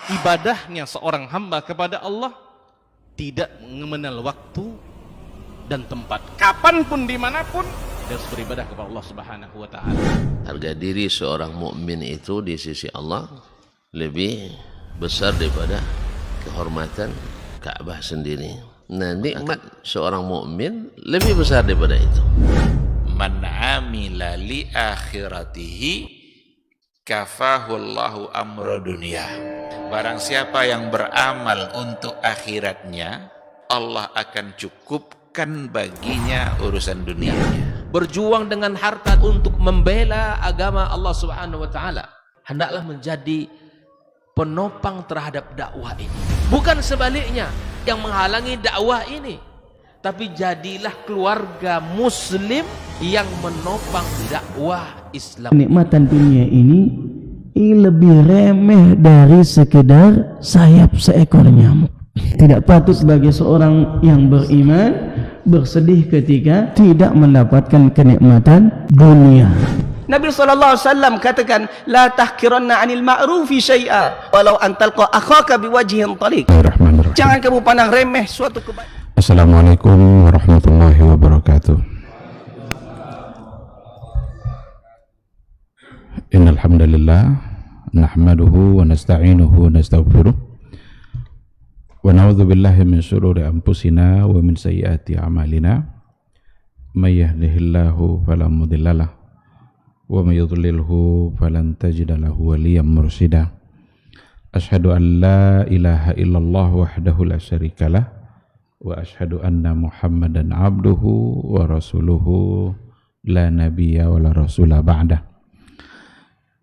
ibadahnya seorang hamba kepada Allah tidak mengenal waktu dan tempat. Kapanpun, dimanapun, dia harus beribadah kepada Allah Subhanahu wa Ta'ala. Harga diri seorang mukmin itu di sisi Allah lebih besar daripada kehormatan Ka'bah sendiri. Nah, nikmat seorang mukmin lebih besar daripada itu. Man amila li akhiratihi kafahullahu amra dunia. Barang siapa yang beramal untuk akhiratnya, Allah akan cukupkan baginya urusan dunianya. Berjuang dengan harta untuk membela agama Allah Subhanahu wa Ta'ala, hendaklah menjadi penopang terhadap dakwah ini, bukan sebaliknya yang menghalangi dakwah ini, tapi jadilah keluarga muslim yang menopang dakwah Islam. Kenikmatan dunia ini lebih remeh dari sekedar sayap seekor nyamuk. Tidak patut bagi seorang yang beriman bersedih ketika tidak mendapatkan kenikmatan dunia. Nabi SAW katakan, la tahkiranna anil ma'rufi syai'a walau an talqa akhaka biwajhin taliq. Jangan kamu pandang remeh suatu kebaikan. Assalamualaikum warahmatullahi wabarakatuh. Innal hamdalillah nahmaduhu wa nasta'inuhu wa nastaghfiruh wa na'udzu billahi min shururi anfusina wa min sayyiati a'malina. May yahdihillahu fala mudhillalah wa may yudlilhu falan tajida lahu waliyyan mursyida. Asyhadu an la ilaha illallah wahdahu la syarikalah wa asyhadu anna Muhammadan abduhu wa rasuluhu la nabiyya wa la rasula ba'dah.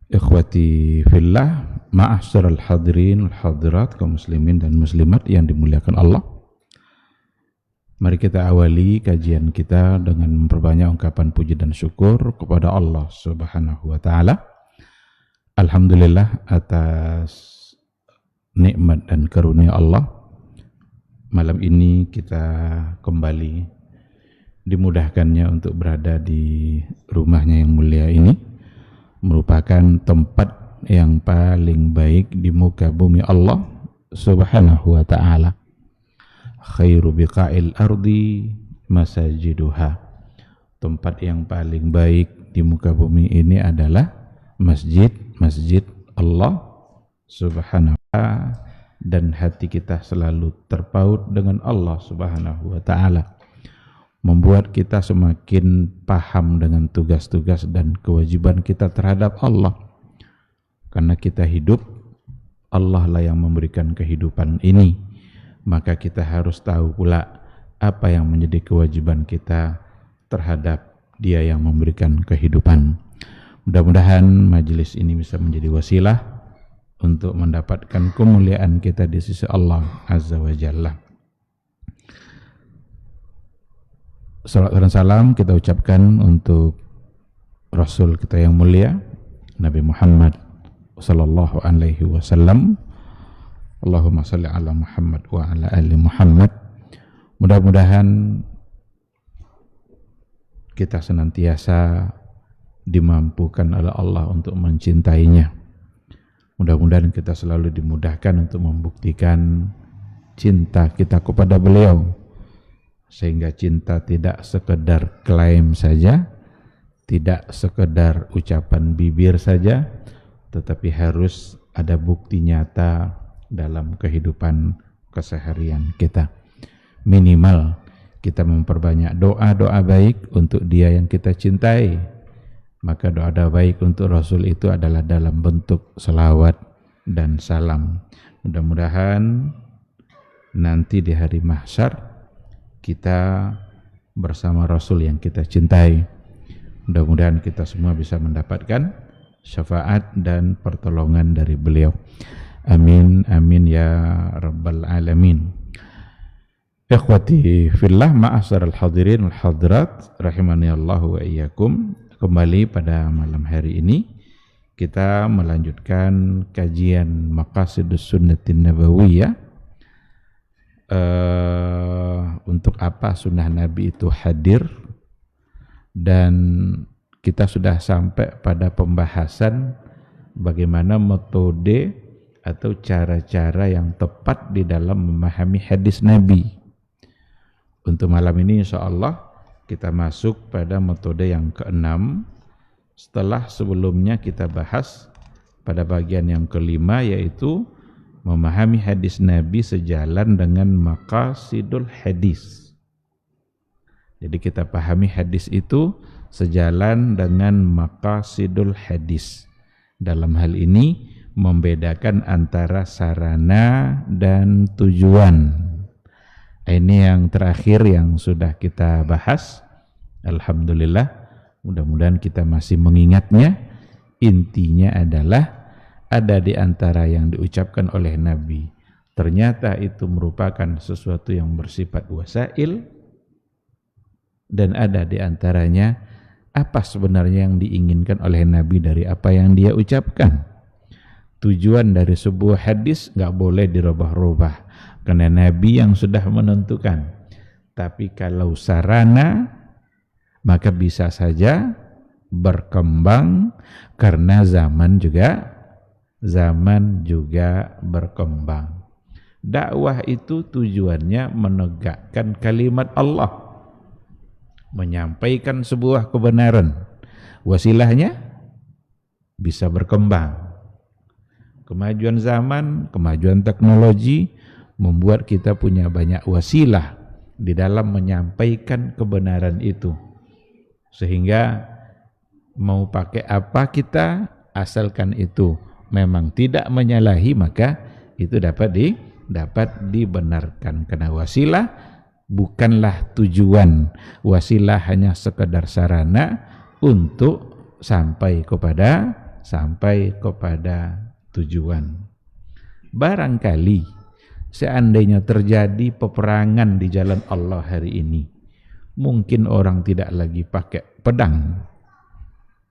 Ikhwati fillah, ma'asyiral hadirin wal hadirat, kaum muslimin dan muslimat yang dimuliakan Allah. Mari kita awali kajian kita dengan memperbanyak ungkapan puji dan syukur kepada Allah Subhanahu wa Ta'ala. Alhamdulillah atas nikmat dan karunia Allah. Malam ini kita kembali dimudahkannya untuk berada di rumahnya yang mulia ini, merupakan tempat yang paling baik di muka bumi Allah Subhanahu wa Ta'ala. Khairu biqa'il ardi masajiduha. Tempat yang paling baik di muka bumi ini adalah masjid Allah Subhanahu wa Ta'ala, dan hati kita selalu terpaut dengan Allah Subhanahu wa Ta'ala, membuat kita semakin paham dengan tugas-tugas dan kewajiban kita terhadap Allah. Karena kita hidup, Allah lah yang memberikan kehidupan ini, maka kita harus tahu pula apa yang menjadi kewajiban kita terhadap Dia yang memberikan kehidupan. Mudah-mudahan majelis ini bisa menjadi wasilah untuk mendapatkan kemuliaan kita di sisi Allah Azza wa Jalla. Salawat dan salam kita ucapkan untuk Rasul kita yang mulia, Nabi Muhammad sallallahu alaihi wasallam. Allahumma salli ala Muhammad wa ala ali Muhammad. Mudah-mudahan kita senantiasa dimampukan oleh Allah untuk mencintainya. Mudah-mudahan kita selalu dimudahkan untuk membuktikan cinta kita kepada beliau, sehingga cinta tidak sekedar klaim saja, tidak sekedar ucapan bibir saja, tetapi harus ada bukti nyata dalam kehidupan keseharian kita. Minimal kita memperbanyak doa-doa baik untuk Dia yang kita cintai. Maka doa-doa baik untuk Rasul itu adalah dalam bentuk selawat dan salam. Mudah-mudahan nanti di hari mahsyar kita bersama Rasul yang kita cintai. Mudah-mudahan kita semua bisa mendapatkan syafaat dan pertolongan dari beliau. Amin, amin ya rabbal alamin. Ikhwati fillah, ma'asyiral hadirin wal hadirat, rahimani Allah wa iyyakum. Kembali pada malam hari ini kita melanjutkan kajian Maqasidus Sunnatin Nabawiyah. Untuk apa sunnah Nabi itu hadir, dan kita sudah sampai pada pembahasan bagaimana metode atau cara-cara yang tepat di dalam memahami hadis Nabi. Untuk malam ini insya Allah kita masuk pada metode yang keenam, setelah sebelumnya kita bahas pada bagian yang kelima, yaitu memahami hadis Nabi sejalan dengan maqasidul hadis. Jadi kita pahami hadis itu sejalan dengan maqasidul hadis. Dalam hal ini membedakan antara sarana dan tujuan. Ini yang terakhir yang sudah kita bahas. Alhamdulillah, mudah-mudahan kita masih mengingatnya. Intinya adalah ada di antara yang diucapkan oleh Nabi, ternyata itu merupakan sesuatu yang bersifat wasail, dan ada di antaranya apa sebenarnya yang diinginkan oleh Nabi dari apa yang dia ucapkan. Tujuan dari sebuah hadis nggak boleh dirubah-rubah karena Nabi yang sudah menentukan. Tapi kalau sarana, maka bisa saja berkembang karena zaman juga berkembang. Dakwah itu tujuannya menegakkan kalimat Allah, menyampaikan sebuah kebenaran. Wasilahnya bisa berkembang. Kemajuan zaman, kemajuan teknologi membuat kita punya banyak wasilah di dalam menyampaikan kebenaran itu. Sehingga mau pakai apa kita, asalkan itu memang tidak menyalahi, maka itu dapat dibenarkan. Karena wasilah bukanlah tujuan. Wasilah hanya sekedar sarana untuk sampai kepada tujuan. Barangkali seandainya terjadi peperangan di jalan Allah hari ini, mungkin orang tidak lagi pakai pedang,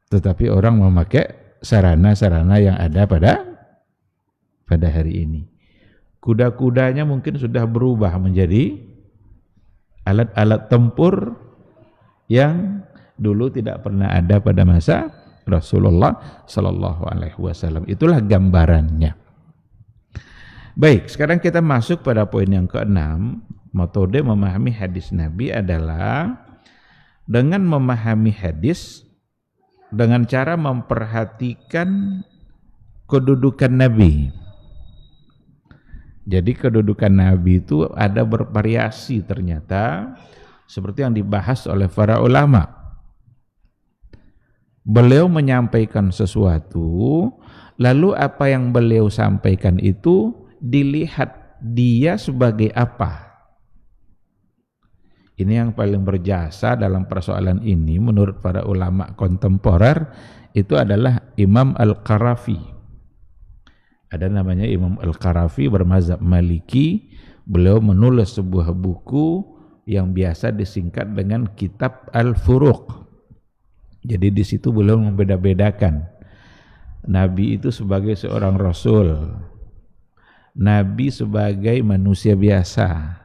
tetapi orang memakai sarana-sarana yang ada pada hari ini. Kuda-kudanya mungkin sudah berubah menjadi alat-alat tempur yang dulu tidak pernah ada pada masa Rasulullah Sallallahu Alaihi Wasallam. Itulah gambarannya. Baik, sekarang kita masuk pada poin yang keenam. Metode memahami hadis Nabi adalah dengan memahami hadis dengan cara memperhatikan kedudukan Nabi. Jadi kedudukan Nabi itu ada bervariasi ternyata, seperti yang dibahas oleh para ulama. Beliau menyampaikan sesuatu, lalu apa yang beliau sampaikan itu dilihat dia sebagai apa. Ini yang paling berjasa dalam persoalan ini menurut para ulama kontemporer itu adalah Imam Al-Qarafi. Ada namanya Imam Al-Qarafi, bermazhab Maliki. Beliau menulis sebuah buku yang biasa disingkat dengan Kitab Al-Furuq. Jadi di situ beliau membeda-bedakan Nabi itu sebagai seorang Rasul, Nabi sebagai manusia biasa,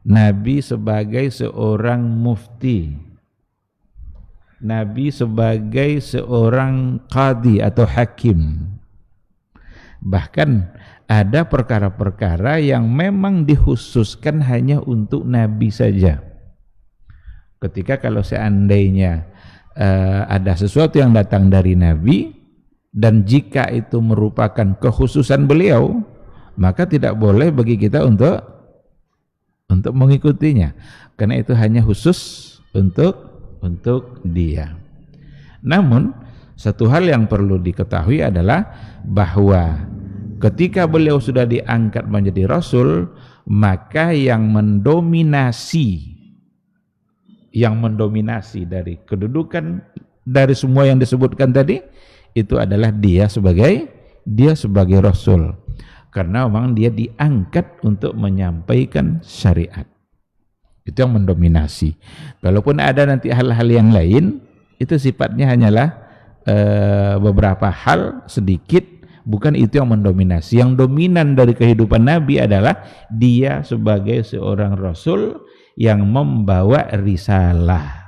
Nabi sebagai seorang mufti, Nabi sebagai seorang qadi atau hakim. Bahkan ada perkara-perkara yang memang dikhususkan hanya untuk Nabi saja. Ketika kalau seandainya ada sesuatu yang datang dari Nabi, dan jika itu merupakan kekhususan beliau, maka tidak boleh bagi kita untuk mengikutinya, karena itu hanya khusus untuk dia. Namun satu hal yang perlu diketahui adalah bahwa ketika beliau sudah diangkat menjadi Rasul, maka yang mendominasi dari kedudukan dari semua yang disebutkan tadi itu adalah dia sebagai Rasul, karena memang dia diangkat untuk menyampaikan syariat. Itu yang mendominasi. Kalaupun ada nanti hal-hal yang lain, itu sifatnya hanyalah beberapa hal sedikit, bukan itu yang mendominasi. Yang dominan dari kehidupan Nabi adalah dia sebagai seorang Rasul yang membawa risalah.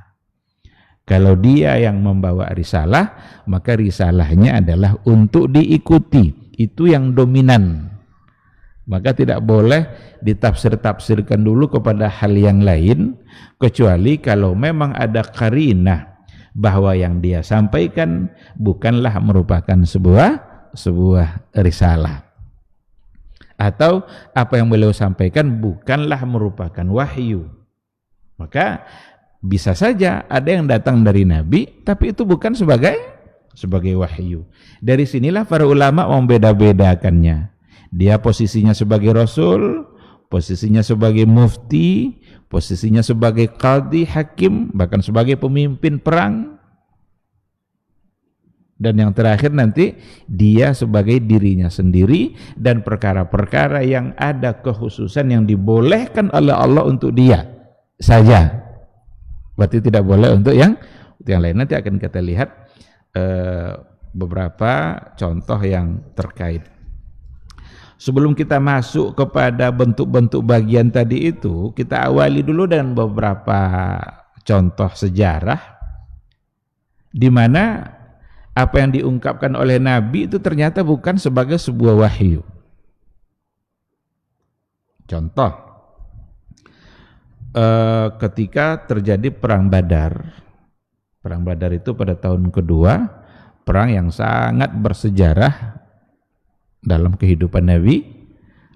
Kalau dia yang membawa risalah, maka risalahnya adalah untuk diikuti, itu yang dominan. Maka tidak boleh ditafsir-tafsirkan dulu kepada hal yang lain, kecuali kalau memang ada qarinah bahwa yang dia sampaikan bukanlah merupakan sebuah risalah, atau apa yang beliau sampaikan bukanlah merupakan wahyu. Maka bisa saja ada yang datang dari Nabi tapi itu bukan sebagai wahyu. Dari sinilah para ulama membeda-bedakannya. Dia posisinya sebagai rasul, posisinya sebagai mufti, posisinya sebagai qadhi, hakim, bahkan sebagai pemimpin perang. Dan yang terakhir nanti dia sebagai dirinya sendiri dan perkara-perkara yang ada kekhususan yang dibolehkan oleh Allah untuk dia saja. Berarti tidak boleh untuk yang lain. Nanti akan kita lihat beberapa contoh yang terkait. Sebelum kita masuk kepada bentuk-bentuk bagian tadi itu, kita awali dulu dengan beberapa contoh sejarah di mana apa yang diungkapkan oleh Nabi itu ternyata bukan sebagai sebuah wahyu. Contoh, ketika terjadi perang Badar. Perang Badar itu pada tahun kedua, perang yang sangat bersejarah dalam kehidupan Nabi.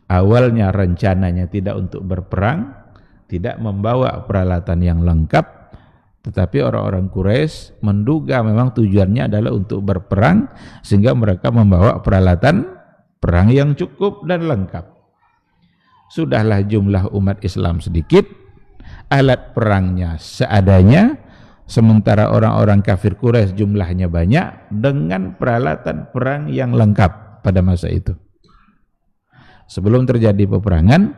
Awalnya rencananya tidak untuk berperang, tidak membawa peralatan yang lengkap, tetapi orang-orang Quraisy menduga memang tujuannya adalah untuk berperang, sehingga mereka membawa peralatan perang yang cukup dan lengkap. Sudahlah jumlah umat Islam sedikit, alat perangnya seadanya, sementara orang-orang kafir Quraisy jumlahnya banyak dengan peralatan perang yang lengkap pada masa itu. Sebelum terjadi peperangan,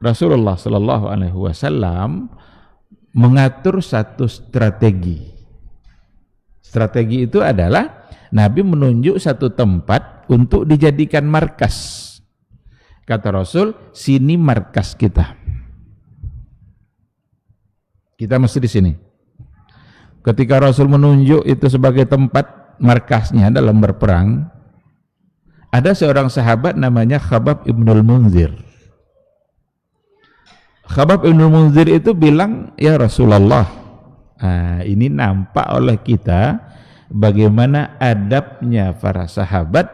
Rasulullah Shallallahu Alaihi Wasallam mengatur satu strategi. Strategi itu adalah Nabi menunjuk satu tempat untuk dijadikan markas. Kata Rasul, sini markas kita. Kita mesti di sini. Ketika Rasul menunjuk itu sebagai tempat markasnya dalam berperang, ada seorang sahabat namanya Khabbab ibnul Munzir. Khabbab ibnul Munzir itu bilang, ya Rasulullah, ini nampak oleh kita bagaimana adabnya para sahabat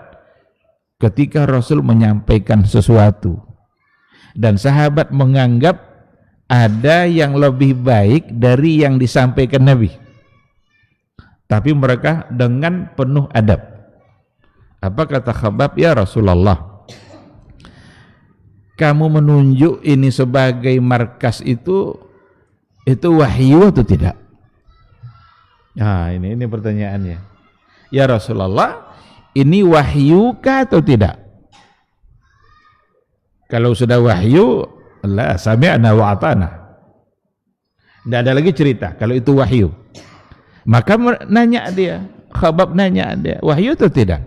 ketika Rasul menyampaikan sesuatu. Dan sahabat menganggap ada yang lebih baik dari yang disampaikan Nabi. Tapi mereka dengan penuh adab. Apa kata Khabbab? Ya Rasulullah, kamu menunjuk ini sebagai markas itu wahyu atau tidak? Nah, ini pertanyaannya. Ya Rasulullah, ini wahyu kah atau tidak? Kalau sudah wahyu, la sami'na wa ata'na. Tidak ada lagi cerita kalau itu wahyu. Maka nanya dia, Khabbab nanya dia, wahyu atau tidak?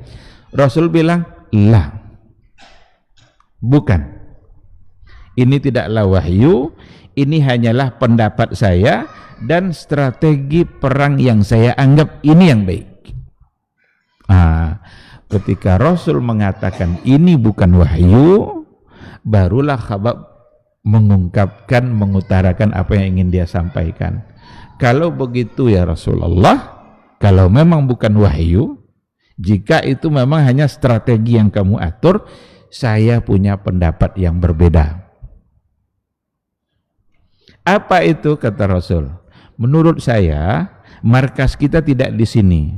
Rasul bilang, la, bukan. Ini tidaklah wahyu, ini hanyalah pendapat saya dan strategi perang yang saya anggap ini yang baik. Ketika Rasul mengatakan ini bukan wahyu, barulah Khabbab mengungkapkan, mengutarakan apa yang ingin dia sampaikan. Kalau begitu ya Rasulullah, kalau memang bukan wahyu, jika itu memang hanya strategi yang kamu atur, saya punya pendapat yang berbeda. Apa itu? Kata Rasul, menurut saya markas kita tidak di sini,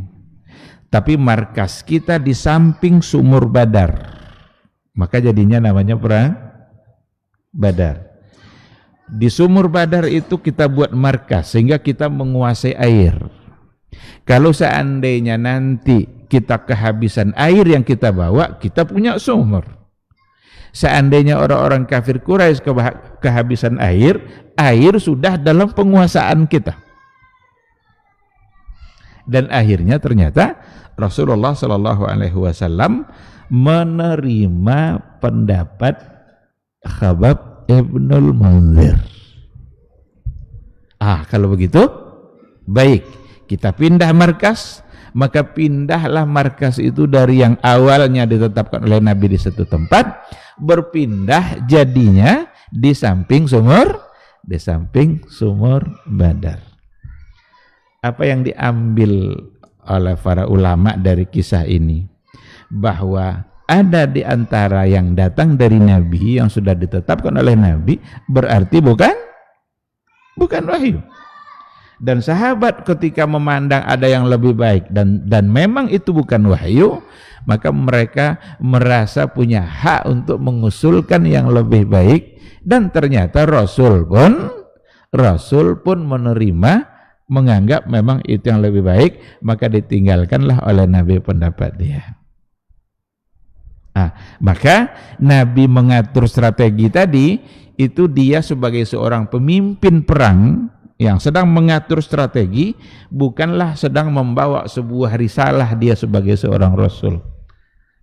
tapi markas kita di samping sumur Badar. Maka jadinya namanya perang Badar. Di sumur Badar itu kita buat markas sehingga kita menguasai air. Kalau seandainya nanti kita kehabisan air yang kita bawa, kita punya sumur. Seandainya orang-orang kafir Quraisy kehabisan air sudah dalam penguasaan kita. Dan akhirnya ternyata Rasulullah Shallallahu Alaihi Wasallam menerima pendapat Khabbab ibnul Munzir. Kalau begitu, baik, kita pindah markas. maka pindahlah markas itu dari yang awalnya ditetapkan oleh Nabi di satu tempat, berpindah jadinya di samping sumur Badar. Apa yang diambil oleh para ulama dari kisah ini? Bahwa ada di antara yang datang dari Nabi yang sudah ditetapkan oleh Nabi, berarti bukan wahyu. Dan sahabat ketika memandang ada yang lebih baik dan memang itu bukan wahyu, maka mereka merasa punya hak untuk mengusulkan yang lebih baik, dan ternyata Rasul pun menerima, menganggap memang itu yang lebih baik, maka ditinggalkanlah oleh Nabi pendapat dia. Maka Nabi mengatur strategi tadi, itu dia sebagai seorang pemimpin perang yang sedang mengatur strategi, bukanlah sedang membawa sebuah risalah dia sebagai seorang rasul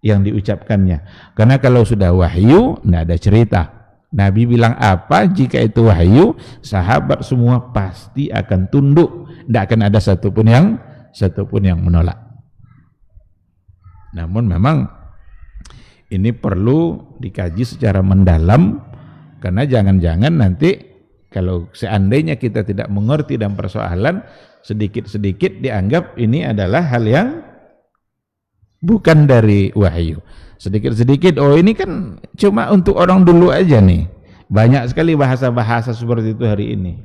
yang diucapkannya. Karena kalau sudah wahyu, tidak ada cerita. Nabi bilang apa, jika itu wahyu, sahabat semua pasti akan tunduk, tidak akan ada satupun yang menolak. Namun memang ini perlu dikaji secara mendalam, karena jangan-jangan nanti kalau seandainya kita tidak mengerti dan persoalan, sedikit-sedikit dianggap ini adalah hal yang bukan dari wahyu. Sedikit-sedikit, oh ini kan cuma untuk orang dulu aja nih. Banyak sekali bahasa-bahasa seperti itu hari ini.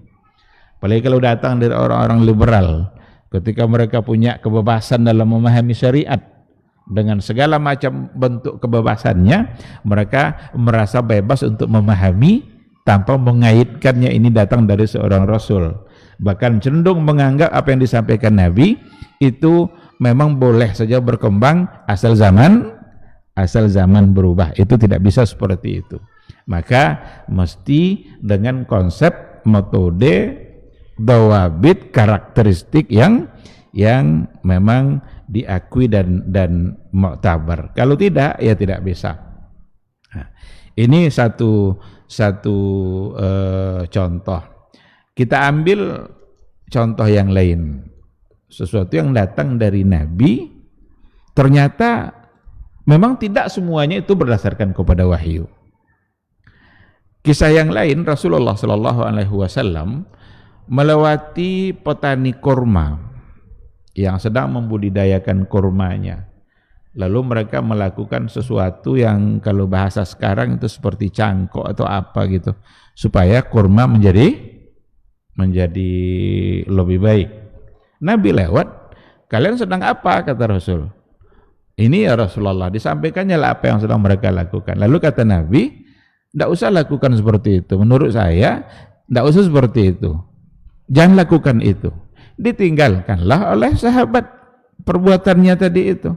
Apalagi kalau datang dari orang-orang liberal, ketika mereka punya kebebasan dalam memahami syariat, dengan segala macam bentuk kebebasannya, mereka merasa bebas untuk memahami tanpa mengaitkannya ini datang dari seorang rasul. Bahkan cenderung menganggap apa yang disampaikan Nabi itu memang boleh saja berkembang asal zaman berubah. Itu tidak bisa seperti itu. Maka mesti dengan konsep, metode, dawabit, karakteristik yang memang diakui dan muktabar. Kalau tidak, ya tidak bisa. Ini satu contoh. Kita ambil contoh yang lain, sesuatu yang datang dari Nabi, ternyata memang tidak semuanya itu berdasarkan kepada wahyu. Kisah yang lain, Rasulullah SAW melewati petani kurma yang sedang membudidayakan kurmanya. Lalu mereka melakukan sesuatu yang kalau bahasa sekarang itu seperti cangkok atau apa gitu, supaya kurma menjadi lebih baik. Nabi lewat, kalian sedang apa? Kata Rasul. Ini ya Rasulullah, disampaikannya lah apa yang sedang mereka lakukan. Lalu kata Nabi, tidak usah lakukan seperti itu. Menurut saya, tidak usah seperti itu. Jangan lakukan itu. Ditinggalkanlah oleh sahabat perbuatannya tadi itu.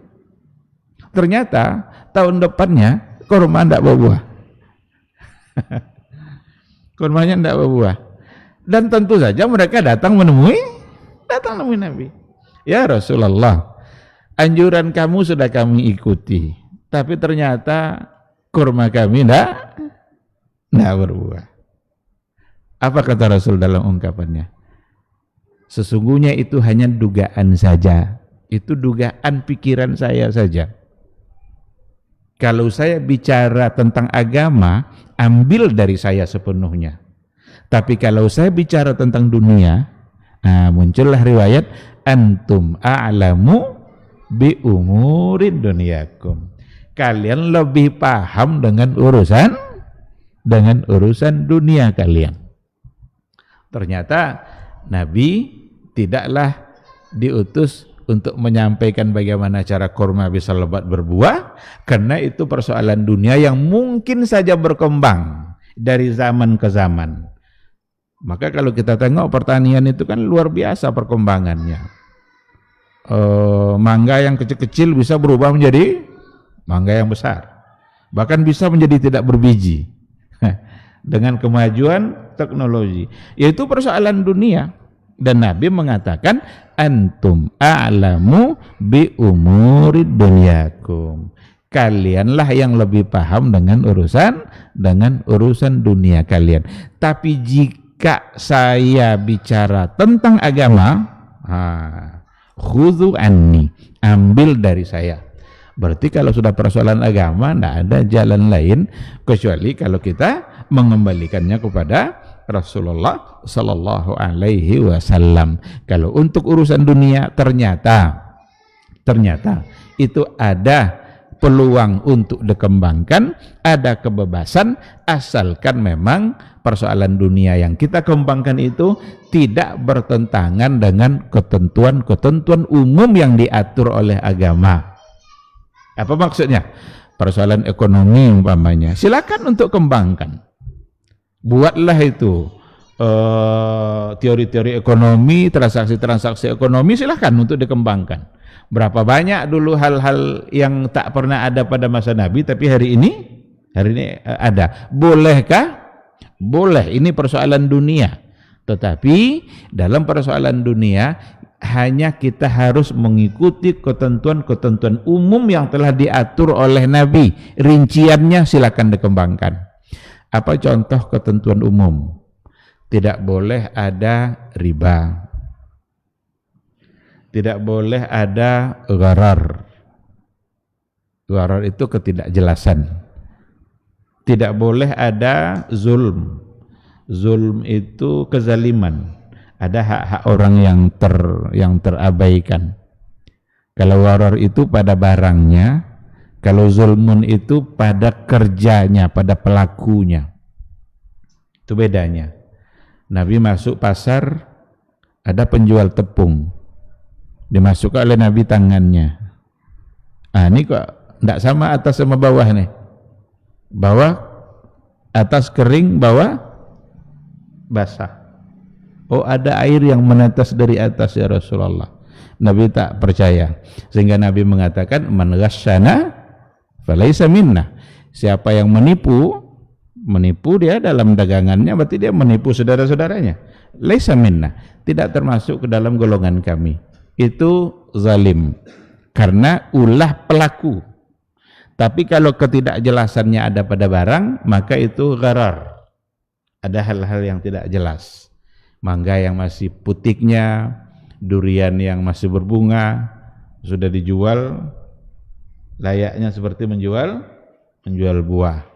Ternyata tahun depannya kurma tidak berbuah. Kurmanya tidak berbuah. Dan tentu saja mereka datang menemui Nabi. Ya Rasulullah, anjuran kamu sudah kami ikuti, tapi ternyata kurma kami tidak berbuah. Apa kata Rasul dalam ungkapannya? Sesungguhnya itu hanya dugaan saja. Itu dugaan pikiran saya saja. Kalau saya bicara tentang agama, ambil dari saya sepenuhnya. Tapi kalau saya bicara tentang dunia, muncullah riwayat antum a'lamu bi umurid dunyakum. Kalian lebih paham dengan urusan dunia kalian. Ternyata Nabi tidaklah diutus untuk menyampaikan bagaimana cara kurma bisa lebat berbuah, karena itu persoalan dunia yang mungkin saja berkembang dari zaman ke zaman. Maka kalau kita tengok pertanian itu kan luar biasa perkembangannya. Mangga yang kecil-kecil bisa berubah menjadi mangga yang besar, bahkan bisa menjadi tidak berbiji dengan kemajuan teknologi. Yaitu persoalan dunia. Dan Nabi mengatakan antum a'lamu bi umurid dunyakum. Kalianlah yang lebih paham dengan urusan dunia kalian. Tapi jika saya bicara tentang agama, khudhu anni, ambil dari saya. Berarti kalau sudah persoalan agama tidak ada jalan lain kecuali kalau kita mengembalikannya kepada Rasulullah sallallahu alaihi wasallam. Kalau untuk urusan dunia ternyata itu ada peluang untuk dikembangkan, ada kebebasan, asalkan memang persoalan dunia yang kita kembangkan itu tidak bertentangan dengan ketentuan-ketentuan umum yang diatur oleh agama. Apa maksudnya? Persoalan ekonomi umpamanya, silakan untuk kembangkan. Buatlah itu teori-teori ekonomi, transaksi-transaksi ekonomi, silakan untuk dikembangkan. Berapa banyak dulu hal-hal yang tak pernah ada pada masa Nabi, tapi hari ini ada. Bolehkah? Boleh, ini persoalan dunia. Tetapi dalam persoalan dunia hanya kita harus mengikuti ketentuan-ketentuan umum yang telah diatur oleh Nabi. Rinciannya silakan dikembangkan. Apa contoh ketentuan umum? Tidak boleh ada riba. Tidak boleh ada gharar. Gharar itu ketidakjelasan. Tidak boleh ada zulm. Zulm itu kezaliman. Ada hak-hak orang yang terabaikan. Kalau gharar itu pada barangnya, kalau zulmun itu pada kerjanya, pada pelakunya. Itu bedanya. Nabi masuk pasar, ada penjual tepung, dimasukkan oleh Nabi tangannya. Ini kok tidak sama atas sama bawah nih. Bawah atas kering, bawah basah. Oh, ada air yang menetes dari atas ya Rasulullah. Nabi tak percaya, sehingga Nabi mengatakan, man ghasyana falaisa minna. Siapa yang menipu dia dalam dagangannya, berarti dia menipu saudara-saudaranya. Laisa minna, tidak termasuk ke dalam golongan kami. Itu zalim karena ulah pelaku. Tapi kalau ketidakjelasannya ada pada barang, maka itu gharar. Ada hal-hal yang tidak jelas. Mangga yang masih putiknya, durian yang masih berbunga, sudah dijual, layaknya seperti menjual buah.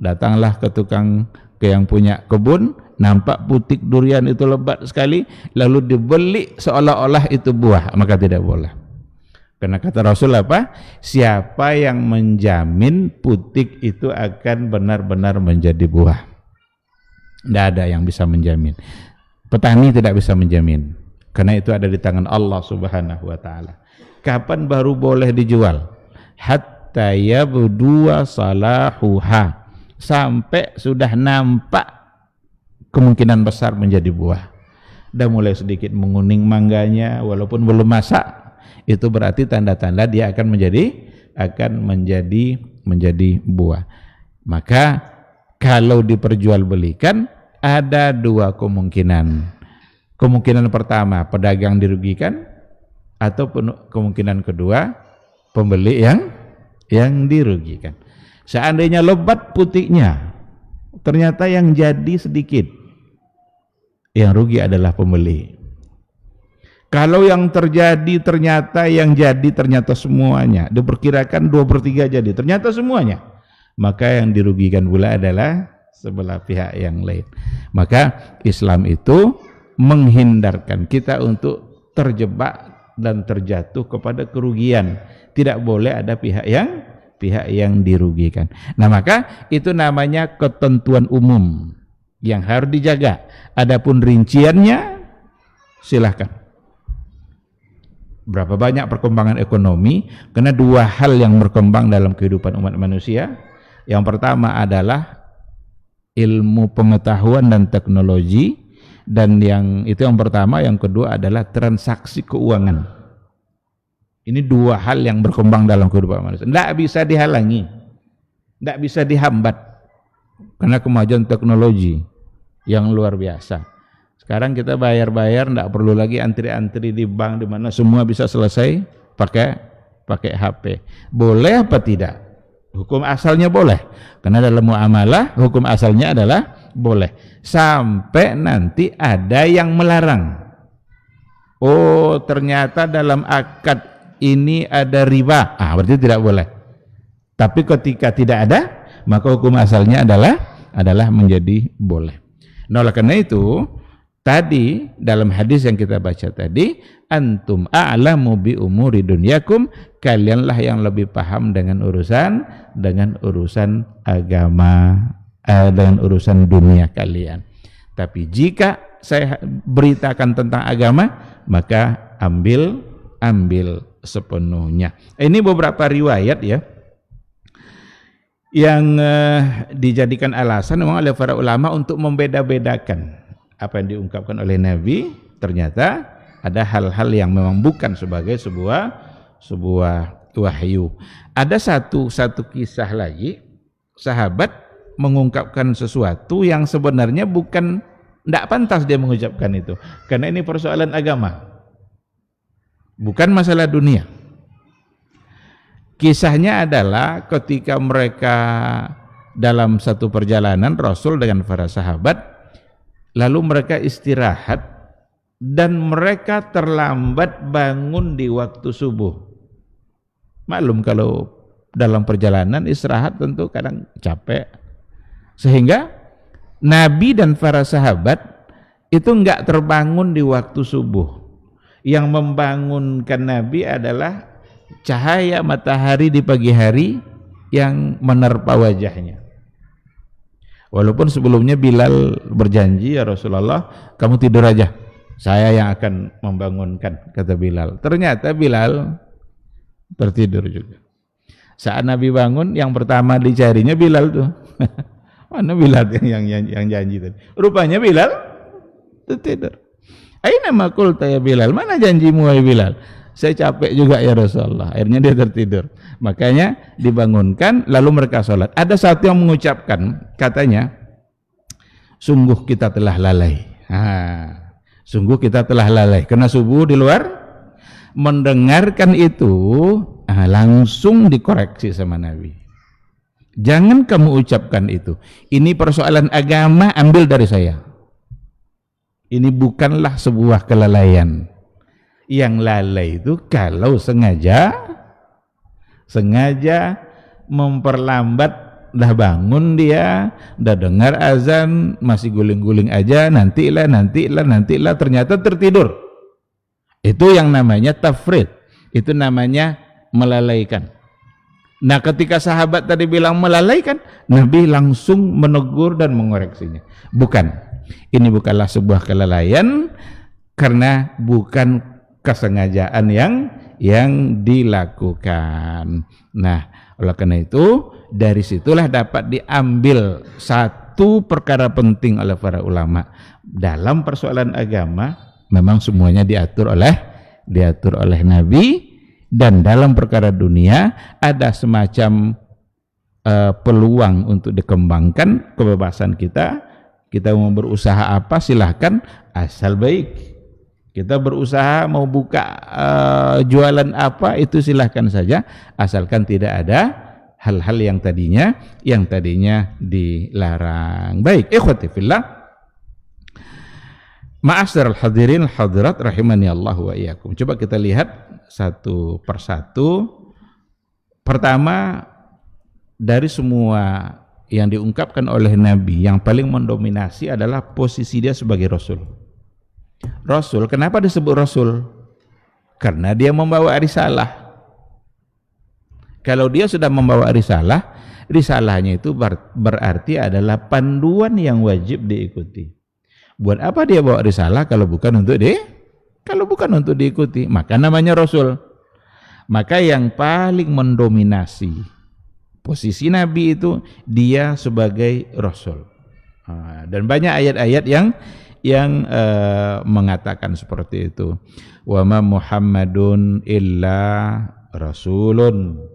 Datanglah ke yang punya kebun, nampak putik durian itu lebat sekali, lalu dibeli seolah-olah itu buah, maka tidak boleh. Karena kata Rasul apa? Siapa yang menjamin putik itu akan benar-benar menjadi buah? Tidak ada yang bisa menjamin. Petani tidak bisa menjamin, karena itu ada di tangan Allah Subhanahu wa taala. Kapan baru boleh dijual? Hatta yabdu salahuha, sampai sudah nampak kemungkinan besar menjadi buah. Dan mulai sedikit menguning mangganya walaupun belum masak, itu berarti tanda-tanda dia akan menjadi buah. Maka kalau diperjualbelikan ada dua kemungkinan. Kemungkinan pertama, pedagang dirugikan, atau kemungkinan kedua, pembeli yang dirugikan. Seandainya lebat putiknya, ternyata yang jadi sedikit, yang rugi adalah pembeli. Kalau yang terjadi ternyata semuanya, diperkirakan 2/3 jadi, ternyata semuanya, maka yang dirugikan pula adalah sebelah pihak yang lain. Maka Islam itu menghindarkan kita untuk terjebak dan terjatuh kepada kerugian. Tidak boleh ada pihak yang dirugikan. Nah, maka itu namanya ketentuan umum yang harus dijaga. Adapun rinciannya silahkan. Berapa banyak perkembangan ekonomi? Karena dua hal yang berkembang dalam kehidupan umat manusia. Yang pertama adalah ilmu pengetahuan dan teknologi, dan yang pertama, yang kedua adalah transaksi keuangan. Ini dua hal yang berkembang dalam kehidupan manusia. Tidak bisa dihalangi, tidak bisa dihambat, karena kemajuan teknologi yang luar biasa. Sekarang kita bayar-bayar, tidak perlu lagi antri-antri di bank, di mana semua bisa selesai pakai HP. Boleh apa tidak? Hukum asalnya boleh, karena dalam muamalah hukum asalnya adalah boleh, sampai nanti ada yang melarang. oh ternyata dalam akad ini ada riba, berarti tidak boleh. Tapi ketika tidak ada, maka hukum asalnya adalah menjadi boleh. Nah, oleh karena itu tadi dalam hadis yang kita baca tadi, antum a'lamu bi umuri dunyakum, kalianlah yang lebih paham dengan urusan agama, dengan urusan dunia kalian. Tapi jika saya beritakan tentang agama, maka ambil sepenuhnya. Ini beberapa riwayat ya yang dijadikan alasan memang oleh para ulama untuk membeda-bedakan apa yang diungkapkan oleh Nabi. Ternyata ada hal-hal yang memang bukan sebagai sebuah wahyu. Ada satu kisah lagi, sahabat mengungkapkan sesuatu yang sebenarnya tidak pantas dia mengucapkan itu, karena ini persoalan agama, bukan masalah dunia. Kisahnya adalah ketika mereka dalam satu perjalanan, Rasul dengan para sahabat, lalu mereka istirahat dan mereka terlambat bangun di waktu subuh. Maklum kalau dalam perjalanan istirahat tentu kadang capek, sehingga Nabi dan para sahabat itu enggak terbangun di waktu subuh. Yang membangunkan Nabi adalah cahaya matahari di pagi hari yang menerpa wajahnya. Walaupun sebelumnya Bilal berjanji, ya Rasulullah, kamu tidur aja, saya yang akan membangunkan, kata Bilal. Ternyata Bilal tertidur juga. Saat Nabi bangun, yang pertama dicarinya Bilal tuh. Mana Bilal yang janji tadi? Rupanya Bilal tertidur. Aina ma qulta ya Bilal, mana janjimu ya Bilal? Saya capek juga ya Rasulullah. Akhirnya dia tertidur. Makanya dibangunkan, lalu mereka sholat. Ada satu yang mengucapkan, katanya, sungguh kita telah lalai. Sungguh kita telah lalai. Karena subuh di luar, mendengarkan itu, langsung dikoreksi sama Nabi. Jangan kamu ucapkan itu. Ini persoalan agama, ambil dari saya. Ini bukanlah sebuah kelalaian. Yang lalai itu kalau sengaja memperlambat, dah bangun dia, dah dengar azan, masih guling-guling aja, nantilah, ternyata tertidur. Itu yang namanya tafrid, itu namanya melalaikan. Nah, ketika sahabat tadi bilang melalaikan, Nabi langsung menegur dan mengoreksinya. Bukan, ini bukanlah sebuah kelalaian, karena bukan kesengajaan yang dilakukan. Nah, oleh karena itu dari situlah dapat diambil satu perkara penting oleh para ulama. Dalam persoalan agama memang semuanya diatur oleh Nabi, dan dalam perkara dunia ada semacam peluang untuk dikembangkan kebebasan kita. Kita mau berusaha apa silahkan, asal baik. Kita berusaha mau buka jualan apa, itu silahkan saja, asalkan tidak ada hal-hal yang tadinya dilarang. Baik, ikhwati fillah, ma'asyiral hadirin hadirat rahimani Allah wa iyyakum. Coba kita lihat satu persatu. Pertama, dari semua yang diungkapkan oleh Nabi, yang paling mendominasi adalah posisi dia sebagai Rasul. Rasul, kenapa disebut Rasul? Karena dia membawa risalah. Kalau dia sudah membawa risalah, risalahnya itu berarti adalah panduan yang wajib diikuti. Buat apa dia bawa risalah kalau bukan untuk diikuti? Maka namanya Rasul. Maka yang paling mendominasi posisi Nabi itu dia sebagai Rasul. Dan banyak ayat-ayat yang mengatakan seperti itu. Wa ma Muhammadun illa rasulun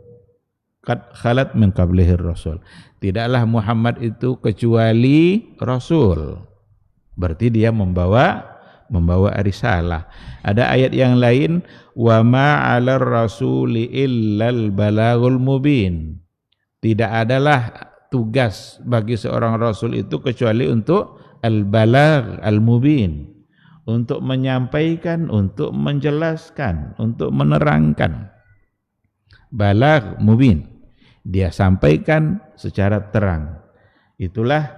qad khalat min qablihi rasul. Tidaklah Muhammad itu kecuali rasul. Berarti dia membawa risalah. Ada ayat yang lain, wa ma 'alar rasuli illal balagul mubin. Tidak adalah tugas bagi seorang rasul itu kecuali untuk al-balagh al-mubin, untuk menyampaikan, untuk menjelaskan, untuk menerangkan. Balagh mubin, dia sampaikan secara terang. Itulah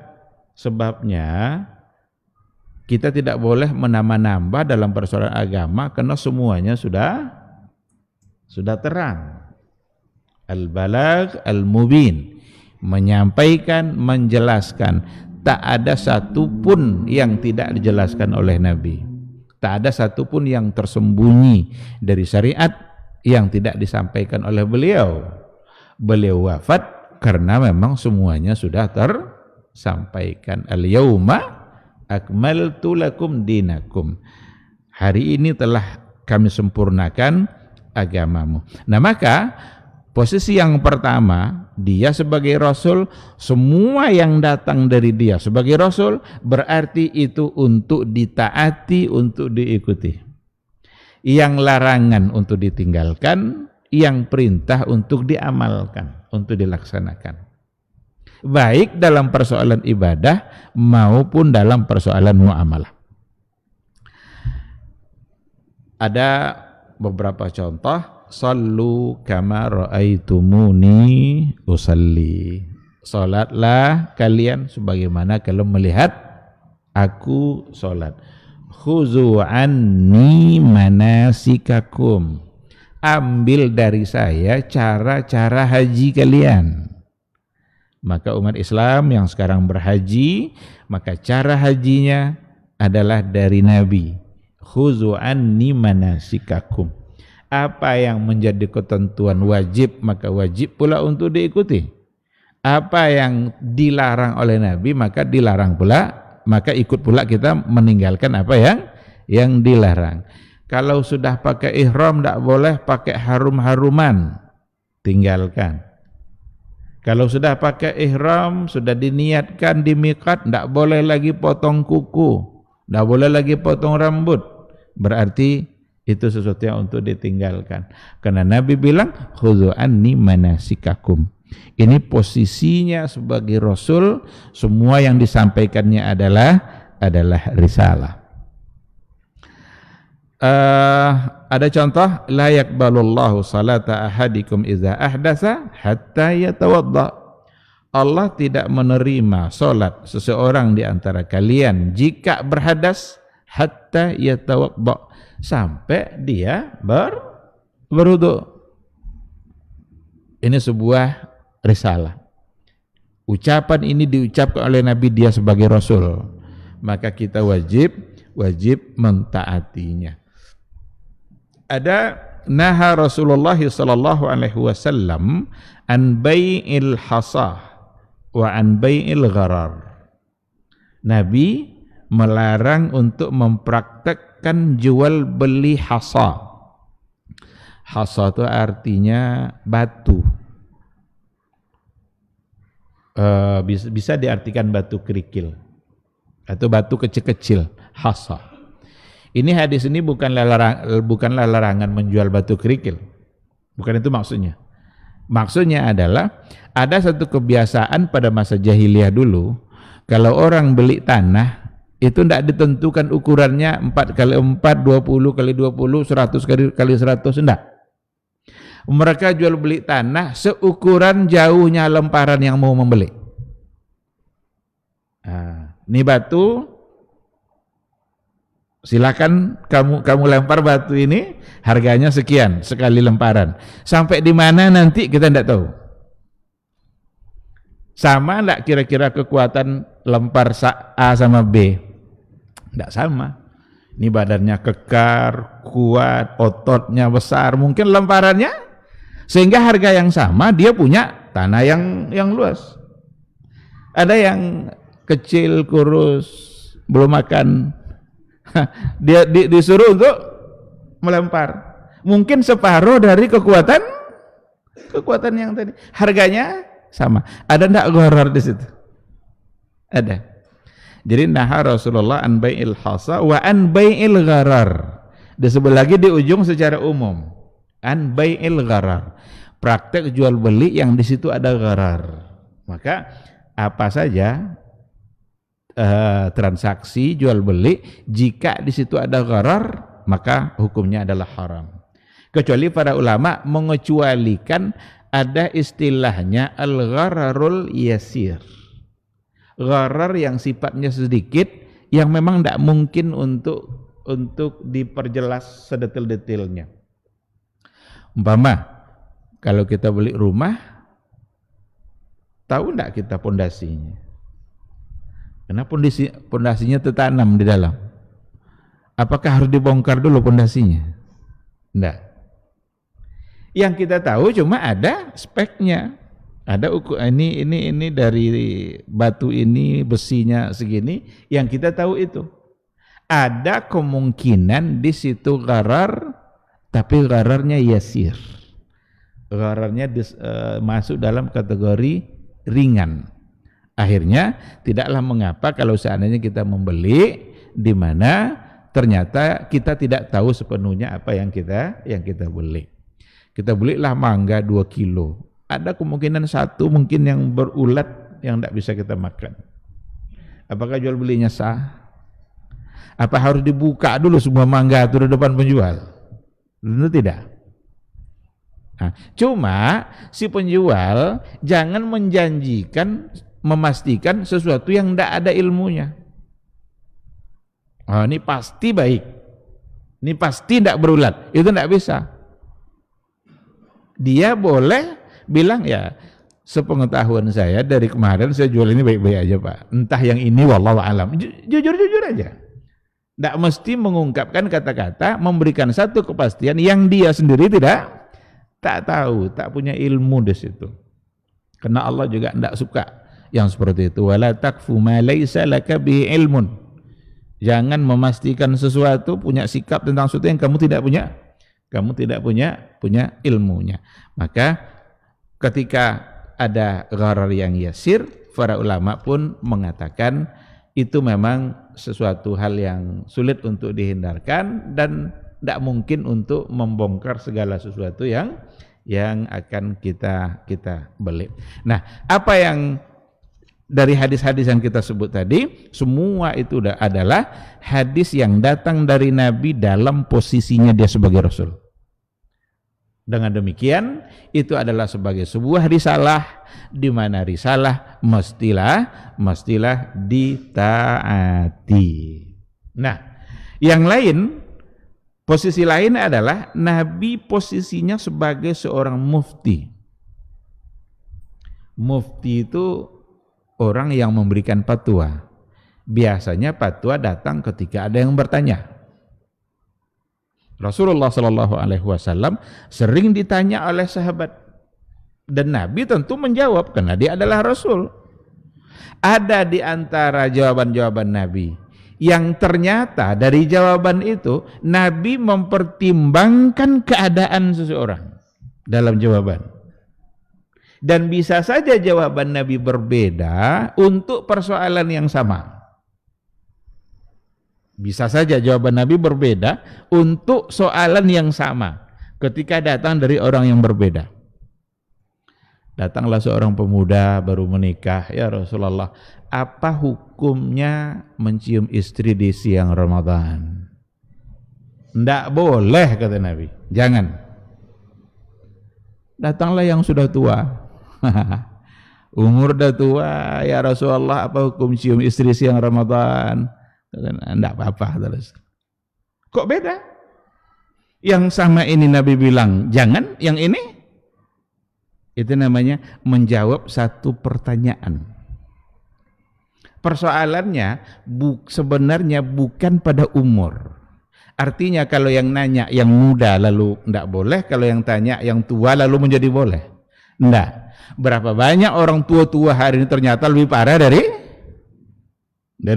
sebabnya kita tidak boleh menambah-nambah dalam persoalan agama karena semuanya sudah terang. Al-balagh al-mubin, menyampaikan, menjelaskan. Tak ada satu pun yang tidak dijelaskan oleh Nabi. Tak ada satu pun yang tersembunyi dari syariat yang tidak disampaikan oleh beliau. Beliau wafat karena memang semuanya sudah tersampaikan. Al-yauma akmaltu lakum dinakum. Hari ini telah kami sempurnakan agamamu. Nah, maka posisi yang pertama, dia sebagai Rasul, semua yang datang dari dia sebagai Rasul berarti itu untuk ditaati, untuk diikuti. Yang larangan untuk ditinggalkan, yang perintah untuk diamalkan, untuk dilaksanakan. Baik dalam persoalan ibadah maupun dalam persoalan muamalah. Ada beberapa contoh. Sallu kama ra'aitumuni usalli. Salatlah kalian sebagaimana kalian melihat aku salat. Khuzu anni manasikakum. Ambil dari saya cara-cara haji kalian. Maka umat Islam yang sekarang berhaji, maka cara hajinya adalah dari Nabi. Khuzu anni manasikakum. Apa yang menjadi ketentuan wajib, maka wajib pula untuk diikuti. Apa yang dilarang oleh Nabi, maka dilarang pula, maka ikut pula kita meninggalkan apa yang dilarang. Kalau sudah pakai ihram, tidak boleh pakai harum-haruman, tinggalkan. Kalau sudah pakai ihram, sudah diniatkan di miqat, tidak boleh lagi potong kuku, tidak boleh lagi potong rambut, berarti itu sesuatu yang untuk ditinggalkan. Karena Nabi bilang, khudhu anni manasikakum. Ini posisinya sebagai Rasul, semua yang disampaikannya adalah risalah. Ada contoh, la yaqbalullahu salata ahadikum iza ahdasa hatta yatawadda. Allah tidak menerima salat seseorang di antara kalian jika berhadas hatta yatawadda, sampai dia berwudu. Ini sebuah risalah. Ucapan ini diucapkan oleh Nabi, dia sebagai Rasul, maka kita wajib mentaatinya. Ada naha Rasulullah sallallahu alaihi wasallam an bai'il hasah wa an bai'il gharar. Nabi melarang untuk mempraktekkan jual beli hasa. Hasa itu artinya batu. Bisa diartikan batu kerikil atau batu kecil-kecil, hasa. Ini hadis ini bukanlah larangan menjual batu kerikil. Bukan itu maksudnya. Maksudnya adalah ada satu kebiasaan pada masa jahiliyah dulu, kalau orang beli tanah itu tidak ditentukan ukurannya 4x4, 20x20, 100x100, tidak. Mereka jual beli tanah seukuran jauhnya lemparan yang mau membeli. Nah, ini batu, silakan kamu lempar batu ini, harganya sekian sekali lemparan. Sampai di mana nanti kita tidak tahu. Sama enggak kira-kira kekuatan lempar A sama B? Tidak sama. Ini badannya kekar, kuat, ototnya besar, mungkin lemparannya, sehingga harga yang sama, dia punya tanah yang luas. Ada yang kecil, kurus, belum makan, dia disuruh untuk melempar. Mungkin separuh dari kekuatan yang tadi. Harganya sama. Ada enggak gharar di situ? Ada. Jadi naha Rasulullah an bai'il hasa wa an bai'il gharar. Disebut lagi di ujung secara umum. An bai'il gharar. Praktek jual beli yang di situ ada gharar. Maka apa saja transaksi jual beli, jika di situ ada gharar maka hukumnya adalah haram. Kecuali para ulama mengecualikan ada istilahnya al-ghararul yasir, gharar yang sifatnya sedikit, yang memang tidak mungkin untuk diperjelas sedetil-detilnya. Umpama kalau kita beli rumah, tahu tidak kita pondasinya? Karena pondasinya tertanam di dalam. Apakah harus dibongkar dulu pondasinya? Tidak. Yang kita tahu cuma ada speknya. Ada ini dari batu ini, besinya segini, yang kita tahu itu. Ada kemungkinan di situ gharar, tapi ghararnya yasir. Ghararnya masuk dalam kategori ringan. Akhirnya tidaklah mengapa kalau seandainya kita membeli di mana ternyata kita tidak tahu sepenuhnya apa yang kita beli. Kita belilah mangga 2 kilo. Ada kemungkinan satu mungkin yang berulat yang tidak bisa kita makan. Apakah jual belinya sah? Apa harus dibuka dulu semua mangga itu di depan penjual? Tentu tidak. Nah, cuma si penjual jangan memastikan sesuatu yang tidak ada ilmunya. Oh, ini pasti baik, ini pasti tidak berulat, itu tidak bisa. Dia boleh bilang, ya sepengetahuan saya dari kemarin saya jual ini baik-baik aja Pak, entah yang ini wallahu alam. Jujur aja, tidak mesti mengungkapkan kata-kata memberikan satu kepastian yang dia sendiri tak tahu, tak punya ilmu di situ. Karena Allah juga tidak suka yang seperti itu. Wala takfu ma laisa laka bihi ilmun. Jangan memastikan sesuatu, punya sikap tentang sesuatu yang kamu tidak punya ilmunya. Maka ketika ada gharar yang yasir, para ulama pun mengatakan itu memang sesuatu hal yang sulit untuk dihindarkan dan tidak mungkin untuk membongkar segala sesuatu yang akan kita beli. Nah, apa yang dari hadis-hadis yang kita sebut tadi, semua itu adalah hadis yang datang dari Nabi dalam posisinya dia sebagai Rasul. Dengan demikian, itu adalah sebagai sebuah risalah, di mana risalah mestilah ditaati. Nah, yang lain, posisi lain adalah Nabi posisinya sebagai seorang mufti. Mufti itu orang yang memberikan fatwa. Biasanya fatwa datang ketika ada yang bertanya. Rasulullah Shallallahu Alaihi Wasallam sering ditanya oleh sahabat dan Nabi tentu menjawab karena dia adalah Rasul. Ada di antara jawaban-jawaban Nabi yang ternyata dari jawaban itu Nabi mempertimbangkan keadaan seseorang dalam jawaban. Dan bisa saja jawaban Nabi berbeda untuk persoalan yang sama. Bisa saja jawaban Nabi berbeda untuk soalan yang sama ketika datang dari orang yang berbeda. Datanglah seorang pemuda baru menikah, ya Rasulullah, apa hukumnya mencium istri di siang Ramadan? Tidak boleh, kata Nabi, jangan. Datanglah yang sudah tua. Umur dah tua, ya Rasulullah, apa hukum cium istri siang Ramadan? Tidak apa-apa terus. Kok beda? Yang sama ini Nabi bilang jangan, yang ini itu namanya menjawab satu pertanyaan. Persoalannya sebenarnya bukan pada umur. Artinya kalau yang nanya yang muda lalu tidak boleh, kalau yang tanya yang tua lalu menjadi boleh. Tidak. Berapa banyak orang tua-tua hari ini ternyata lebih parah dari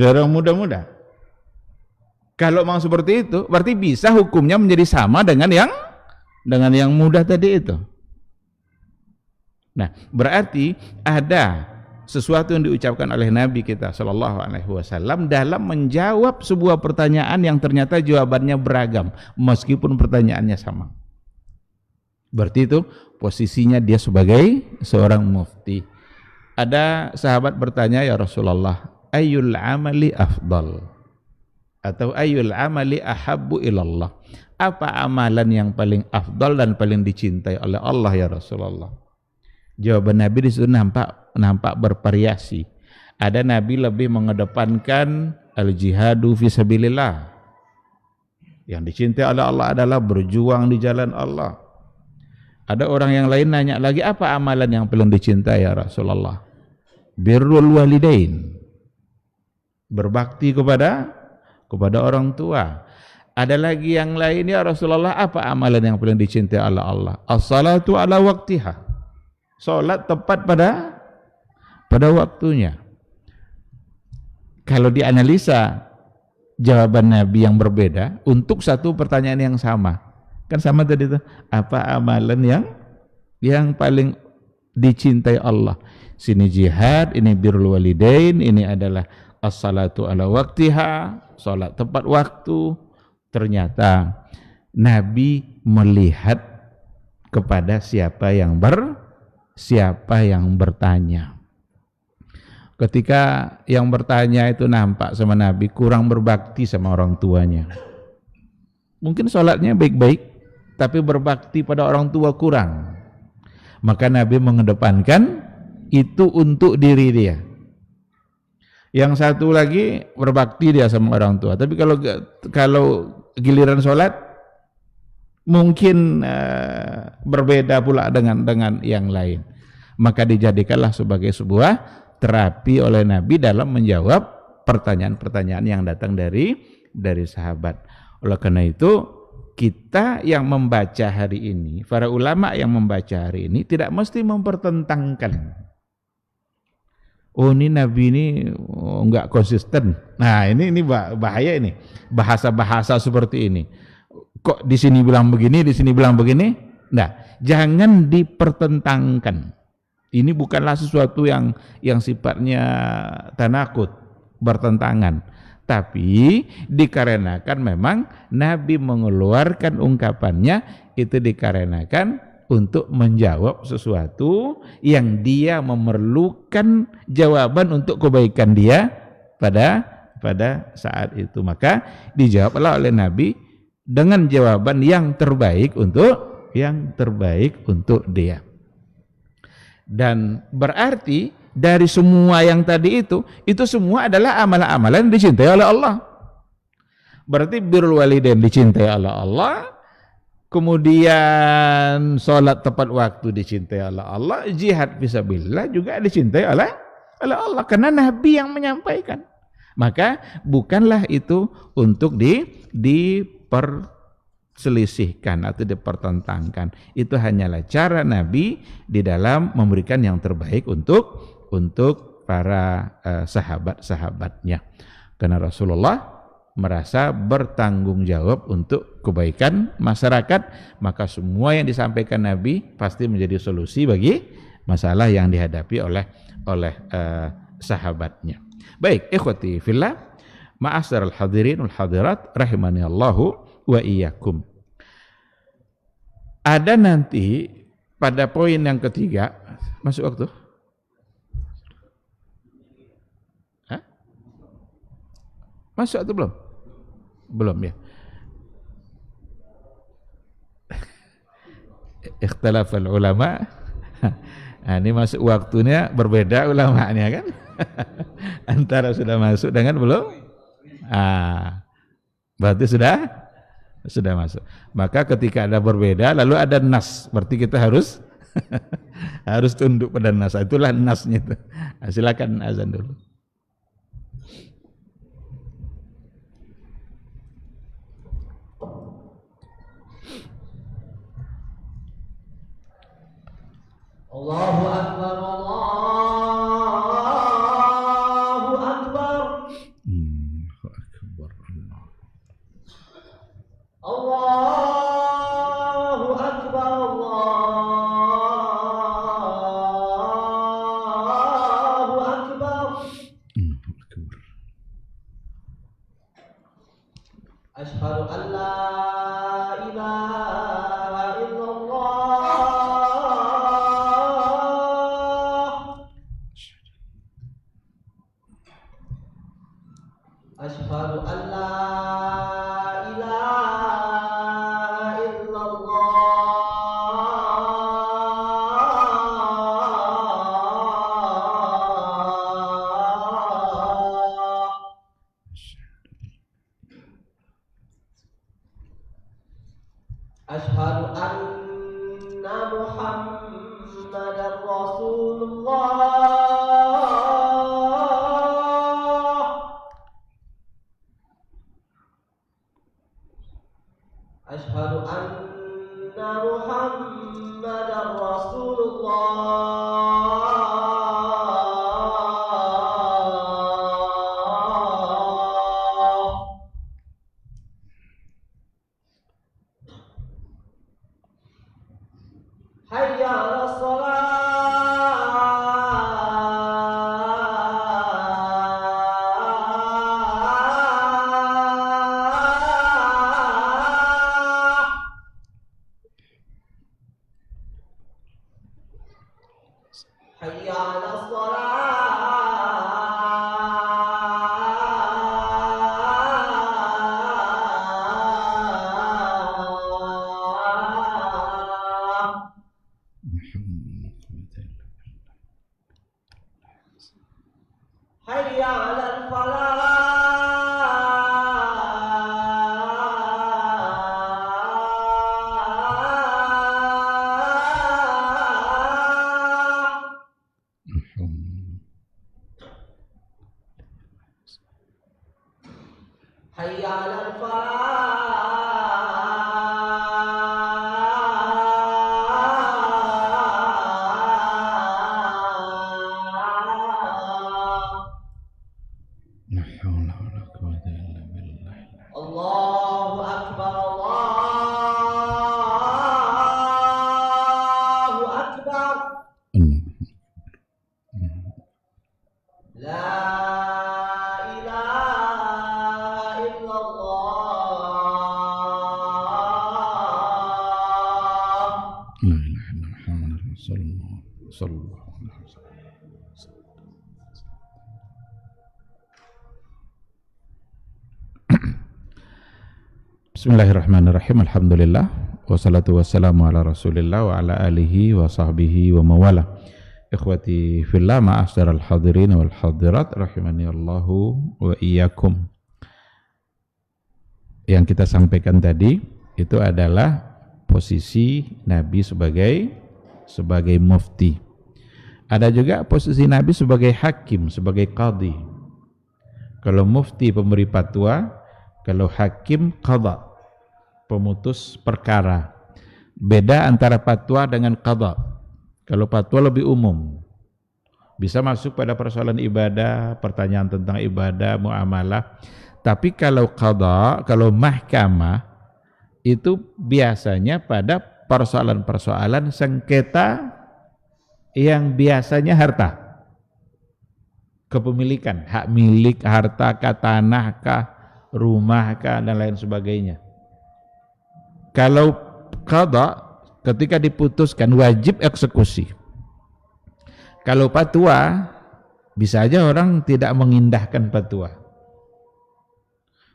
orang muda-muda. Kalau mau seperti itu, berarti bisa hukumnya menjadi sama dengan yang muda tadi itu. Nah, berarti ada sesuatu yang diucapkan oleh Nabi kita Shallallahu Alaihi Wasallam dalam menjawab sebuah pertanyaan yang ternyata jawabannya beragam, meskipun pertanyaannya sama. Berarti itu posisinya dia sebagai seorang mufti. Ada sahabat bertanya, ya Rasulullah, ayyul amali afdal atau ayyul amali ahabbu ilallah. Apa amalan yang paling afdal dan paling dicintai oleh Allah ya Rasulullah? Jawaban Nabi di situ nampak bervariasi. Ada Nabi lebih mengedepankan al-jihadu fi sabilillah. Yang dicintai oleh Allah adalah berjuang di jalan Allah. Ada orang yang lain nanya lagi, apa amalan yang paling dicintai ya Rasulullah? Birrul walidain. Berbakti kepada orang tua. Ada lagi yang lain, ya Rasulullah, apa amalan yang paling dicintai oleh Allah? As-salatu ala waqtiha. Salat tepat pada waktunya. Kalau dianalisa jawaban Nabi yang berbeda untuk satu pertanyaan yang sama, kan sama tadi itu, apa amalan yang paling dicintai Allah? Sini jihad, ini birrul walidain, ini adalah as-salatu ala waqtiha, salat tepat waktu. Ternyata Nabi melihat kepada siapa yang bertanya. Ketika yang bertanya itu nampak sama Nabi kurang berbakti sama orang tuanya. Mungkin sholatnya baik-baik, tapi berbakti pada orang tua kurang. Maka Nabi mengedepankan itu untuk diri dia. Yang satu lagi berbakti dia sama orang tua. Tapi kalau giliran sholat mungkin berbeda pula dengan yang lain. Maka dijadikanlah sebagai sebuah terapi oleh Nabi dalam menjawab pertanyaan-pertanyaan yang datang dari sahabat. Oleh karena itu, kita yang membaca hari ini, para ulama yang membaca hari ini tidak mesti mempertentangkan. Oh, ini Nabi ini enggak konsisten. Nah, ini bahaya ini. Bahasa-bahasa seperti ini. Kok di sini bilang begini, di sini bilang begini? Nah, jangan dipertentangkan. Ini bukanlah sesuatu yang sifatnya tanakut, bertentangan. Tapi dikarenakan memang Nabi mengeluarkan ungkapannya itu dikarenakan untuk menjawab sesuatu yang dia memerlukan jawaban untuk kebaikan dia pada saat itu. Maka dijawablah oleh Nabi dengan jawaban yang terbaik untuk dia. Dan berarti dari semua yang tadi itu semua adalah amalan-amalan yang dicintai oleh Allah. Berarti birrul walidain dicintai oleh Allah, kemudian sholat tepat waktu dicintai oleh Allah, jihad fisabilillah juga dicintai oleh Allah karena Nabi yang menyampaikan. Maka bukanlah itu untuk diperselisihkan atau dipertentangkan. Itu hanyalah cara Nabi di dalam memberikan yang terbaik untuk para sahabat-sahabatnya. Karena Rasulullah merasa bertanggung jawab untuk kebaikan masyarakat, maka semua yang disampaikan Nabi pasti menjadi solusi bagi masalah yang dihadapi oleh sahabatnya. Baik, ikhwati fillah, ma'asyiral hadirin wal hadirat rahimani Allahu wa iyyakum. Ada nanti pada poin yang ketiga, masuk waktu? Hah? Masuk atau belum? Belum ya. Ikhtilafal ulama. Nah, ini masuk waktunya berbeda ulamanya kan? Antara sudah masuk dengan belum? Berarti sudah masuk. Maka ketika ada berbeda lalu ada nas, berarti kita harus harus tunduk pada nas. Itulah nasnya itu. Silakan azan dulu. Allahu Akbar, Allahu Akbar. Allahu Akbar, Allahu Akbar. Asyhadu an la ilaha illallah. Asyhadu anna Muhammadar Rasulullah. Asyhadu anna Muhammadar Rasulullah. Hayya 'alas shalah. Hayya 'alas shalah. Hayya 'alal falah. Hayya 'alal falah. Allahu Akbar, Allahu Akbar. La ilaha illallah. Bismillahirrahmanirrahim. Alhamdulillah wassalatu wassalamu ala Rasulillah wa ala alihi wa sahbihi wa mawala. Ikhwati fillah, ma'asyiral hadirin wal hadirat rahimani Allahu wa iyyakum. Yang kita sampaikan tadi itu adalah posisi Nabi sebagai mufti. Ada juga posisi Nabi sebagai hakim, sebagai qadhi. Kalau mufti pemberi fatwa, kalau hakim qadha, pemutus perkara. Beda antara fatwa dengan qadha. Kalau fatwa lebih umum, bisa masuk pada persoalan ibadah, pertanyaan tentang ibadah, muamalah. Tapi kalau qadha, kalau mahkamah, itu biasanya pada persoalan-persoalan sengketa yang biasanya harta, kepemilikan, hak milik, harta kah, tanah kah, rumah kah, dan lain sebagainya. Kalau qadha, ketika diputuskan wajib eksekusi. Kalau fatwa, bisa aja orang tidak mengindahkan fatwa.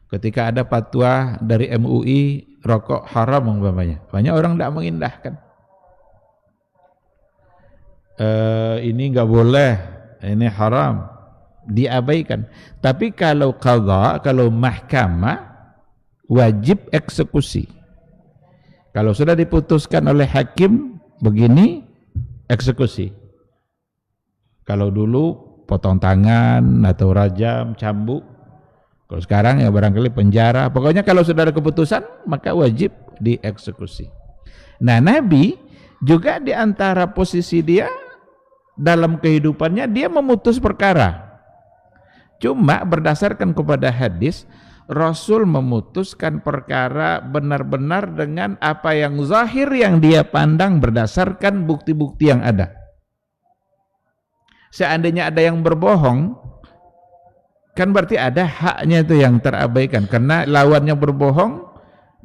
Ketika ada fatwa dari MUI rokok haram umpamanya, banyak orang tidak mengindahkan. Ini nggak boleh, ini haram, diabaikan. Tapi kalau qadha, kalau mahkamah, wajib eksekusi. Kalau sudah diputuskan oleh hakim begini, eksekusi. Kalau dulu potong tangan atau rajam, cambuk. Kalau sekarang ya barangkali penjara. Pokoknya kalau sudah ada keputusan, maka wajib dieksekusi. Nah, Nabi juga di antara posisi dia dalam kehidupannya, dia memutus perkara. Cuma berdasarkan kepada hadis, Rasul memutuskan perkara benar-benar dengan apa yang zahir yang dia pandang berdasarkan bukti-bukti yang ada. Seandainya ada yang berbohong, kan berarti ada haknya itu yang terabaikan. Karena lawannya berbohong,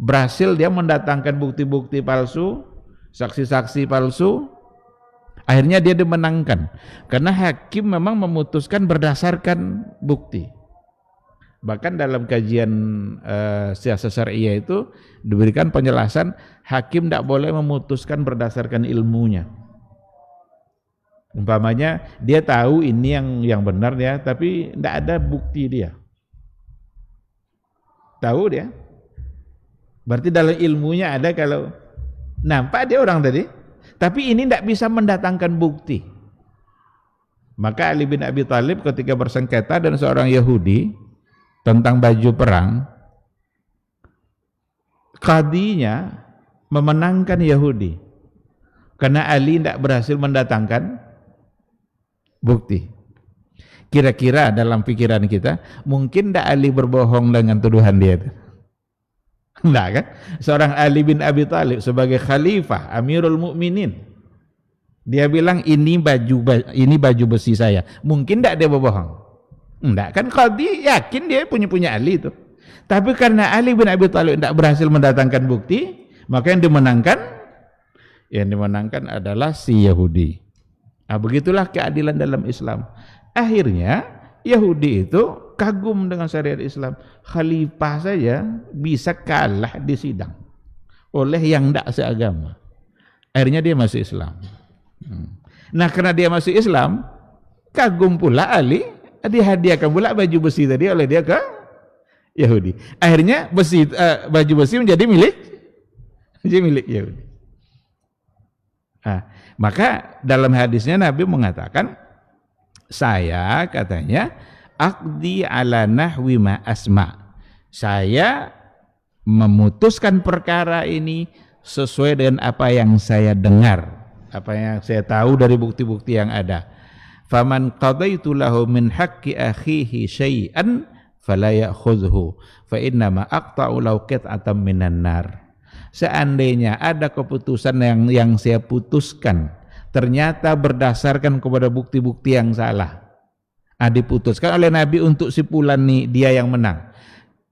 berhasil dia mendatangkan bukti-bukti palsu, saksi-saksi palsu, akhirnya dia dimenangkan. Karena hakim memang memutuskan berdasarkan bukti. Bahkan dalam kajian siasat syariah itu diberikan penjelasan, hakim tidak boleh memutuskan berdasarkan ilmunya. Umpamanya dia tahu ini yang benar ya, tapi tidak ada bukti dia. Tahu dia, Berarti dalam ilmunya ada kalau nampak dia orang tadi, tapi ini tidak bisa mendatangkan bukti. Maka Ali bin Abi Thalib ketika bersengketa dan seorang Yahudi tentang baju perang, qadinya memenangkan Yahudi karena Ali tidak berhasil mendatangkan bukti. Kira-kira dalam pikiran kita, mungkin tidak Ali berbohong dengan tuduhan dia itu? Enggak kan? Seorang Ali bin Abi Thalib sebagai khalifah, Amirul Mukminin, dia bilang ini baju besi saya. Mungkin tidak dia berbohong? Enggak kan? Qadhi yakin dia punya Ali itu. Tapi karena Ali bin Abi Thalib tidak berhasil mendatangkan bukti, maka yang dimenangkan adalah si Yahudi. Nah, begitulah keadilan dalam Islam. Akhirnya Yahudi itu kagum dengan syariat Islam. Khalifah saja bisa kalah di sidang oleh yang tidak seagama. Akhirnya dia masuk Islam. Nah, karena dia masuk Islam, kagum pula Ali, dihadiahkan pula baju besi tadi oleh dia ke Yahudi. Akhirnya baju besi menjadi milik Yahudi. Nah, maka dalam hadisnya Nabi mengatakan, saya katanya aqdi ala nahwi ma asma. Saya memutuskan perkara ini sesuai dengan apa yang saya dengar, apa yang saya tahu dari bukti-bukti yang ada. Faman qadaitu lahu min haqqi akhihi syai'an fala ya'khudhu fa inna ma aqta'u lahu qit'atan minan nar. Seandainya ada keputusan yang saya putuskan ternyata berdasarkan kepada bukti-bukti yang salah, diputuskan oleh Nabi untuk si fulan nih dia yang menang,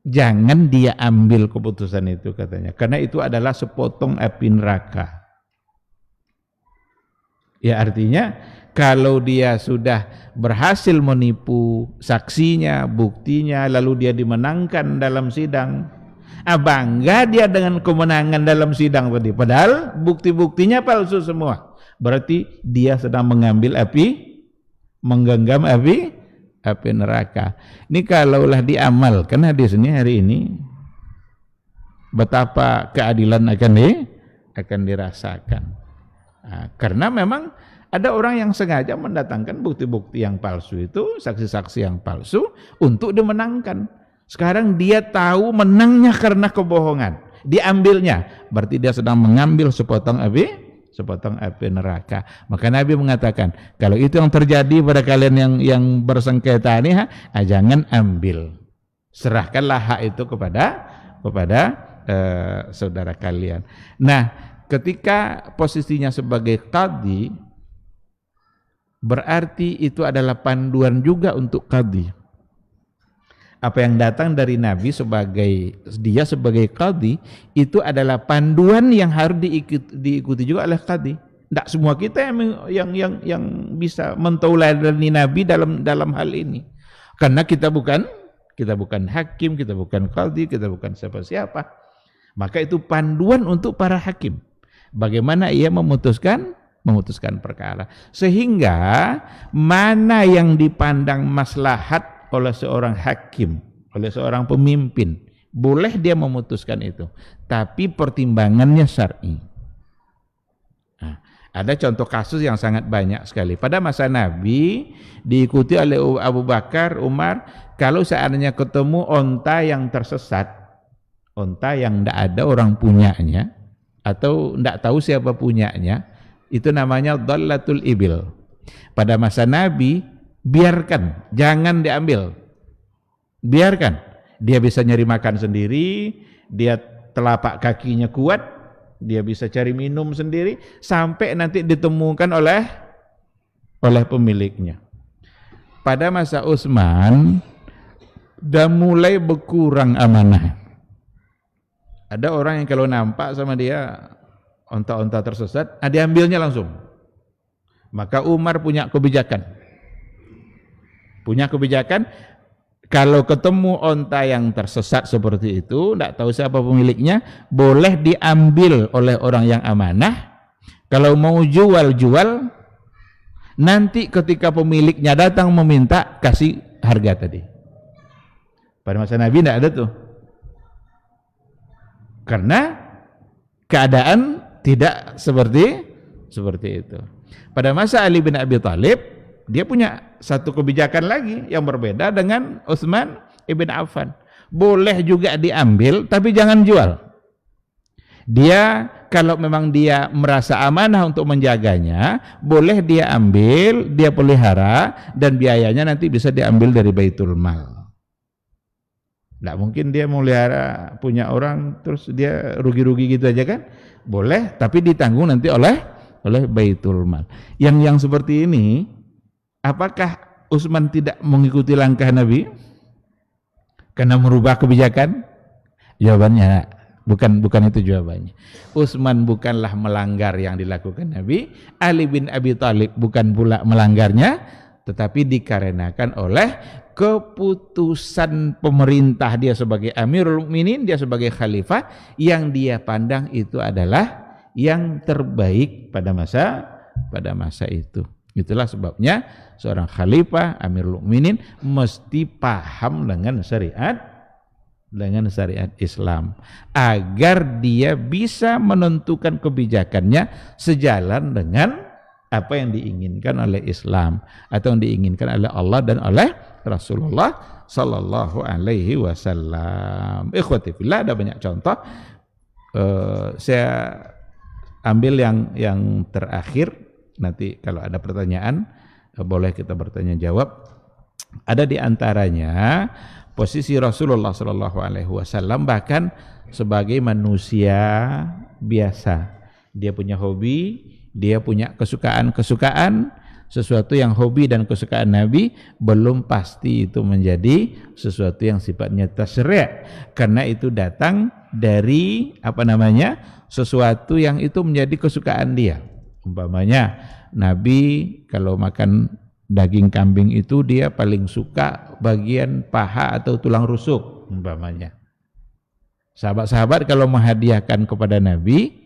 jangan dia ambil keputusan itu katanya, karena itu adalah sepotong api neraka. Ya, artinya kalau dia sudah berhasil menipu saksinya, buktinya, lalu dia dimenangkan dalam sidang, bangga dia dengan kemenangan dalam sidang tadi, padahal bukti-buktinya palsu semua. Berarti dia sedang mengambil menggenggam api neraka. Ini kalaulah diamalkan hadis ini hari ini, betapa keadilan akan dirasakan. Nah, karena memang ada orang yang sengaja mendatangkan bukti-bukti yang palsu itu, saksi-saksi yang palsu untuk dimenangkan. Sekarang dia tahu menangnya karena kebohongan, diambilnya, berarti dia sedang mengambil sepotong api neraka. Maka Nabi mengatakan, kalau itu yang terjadi pada kalian yang bersengketa ini, jangan ambil, serahkanlah hak itu kepada saudara kalian. Nah, ketika posisinya sebagai qadhi, berarti itu adalah panduan juga untuk qadhi. Apa yang datang dari Nabi sebagai qadhi itu adalah panduan yang harus diikuti juga oleh qadhi. Tidak semua kita yang bisa mentauladani Nabi dalam hal ini, karena kita bukan hakim, kita bukan qadhi, kita bukan siapa-siapa. Maka itu panduan untuk para hakim, bagaimana ia memutuskan perkara, sehingga mana yang dipandang maslahat oleh seorang hakim, oleh seorang pemimpin, boleh dia memutuskan itu, tapi pertimbangannya syar'i. Nah, ada contoh kasus yang sangat banyak sekali. Pada masa Nabi diikuti oleh Abu Bakar, Umar, kalau seandainya ketemu onta yang tersesat, onta yang tidak ada orang punyanya atau tidak tahu siapa punyanya, itu namanya dhallatul ibil. Pada masa Nabi, biarkan, jangan diambil, biarkan, dia bisa nyari makan sendiri, dia telapak kakinya kuat, dia bisa cari minum sendiri, sampai nanti ditemukan oleh pemiliknya. Pada masa Utsman, dah mulai berkurang amanah. Ada orang yang kalau nampak sama dia onta-onta tersesat, diambilnya langsung. Maka Umar punya kebijakan, kalau ketemu onta yang tersesat seperti itu, tidak tahu siapa pemiliknya, boleh diambil oleh orang yang amanah. Kalau mau jual, nanti ketika pemiliknya datang meminta, kasih harga tadi. Pada masa Nabi tidak ada tuh. Karena keadaan tidak seperti itu. Pada masa Ali bin Abi Thalib, dia punya satu kebijakan lagi yang berbeda dengan Utsman ibn Affan. Boleh juga diambil, tapi jangan jual. Dia kalau memang dia merasa amanah untuk menjaganya, boleh dia ambil, dia pelihara, dan biayanya nanti bisa diambil dari Baitul Mal. Tidak mungkin dia melihara punya orang terus dia rugi-rugi gitu aja kan? Boleh, tapi ditanggung nanti oleh Baitul Mal. Yang seperti ini, apakah Utsman tidak mengikuti langkah Nabi karena merubah kebijakan? Jawabannya bukan itu jawabannya. Utsman bukanlah melanggar yang dilakukan Nabi, Ali bin Abi Thalib bukan pula melanggarnya, tetapi dikarenakan oleh keputusan pemerintah dia sebagai Amirul Mukminin, dia sebagai khalifah, yang dia pandang itu adalah yang terbaik pada masa itu. Itulah sebabnya seorang khalifah Amirul Mukminin mesti paham dengan syariat Islam agar dia bisa menentukan kebijakannya sejalan dengan apa yang diinginkan oleh Islam atau yang diinginkan oleh Allah dan oleh Rasulullah sallallahu alaihi wasallam. Ikhwati fillah, ada banyak contoh. Saya ambil yang terakhir, nanti kalau ada pertanyaan boleh kita bertanya jawab. Ada di antaranya posisi Rasulullah sallallahu alaihi wasallam bahkan sebagai manusia biasa. Dia punya hobi, dia punya kesukaan-kesukaan, sesuatu yang hobi dan kesukaan Nabi belum pasti itu menjadi sesuatu yang sifatnya tasyri', karena itu datang dari sesuatu yang itu menjadi kesukaan dia. Umpamanya Nabi kalau makan daging kambing itu dia paling suka bagian paha atau tulang rusuk umpamanya. Sahabat-sahabat kalau menghadiahkan kepada Nabi,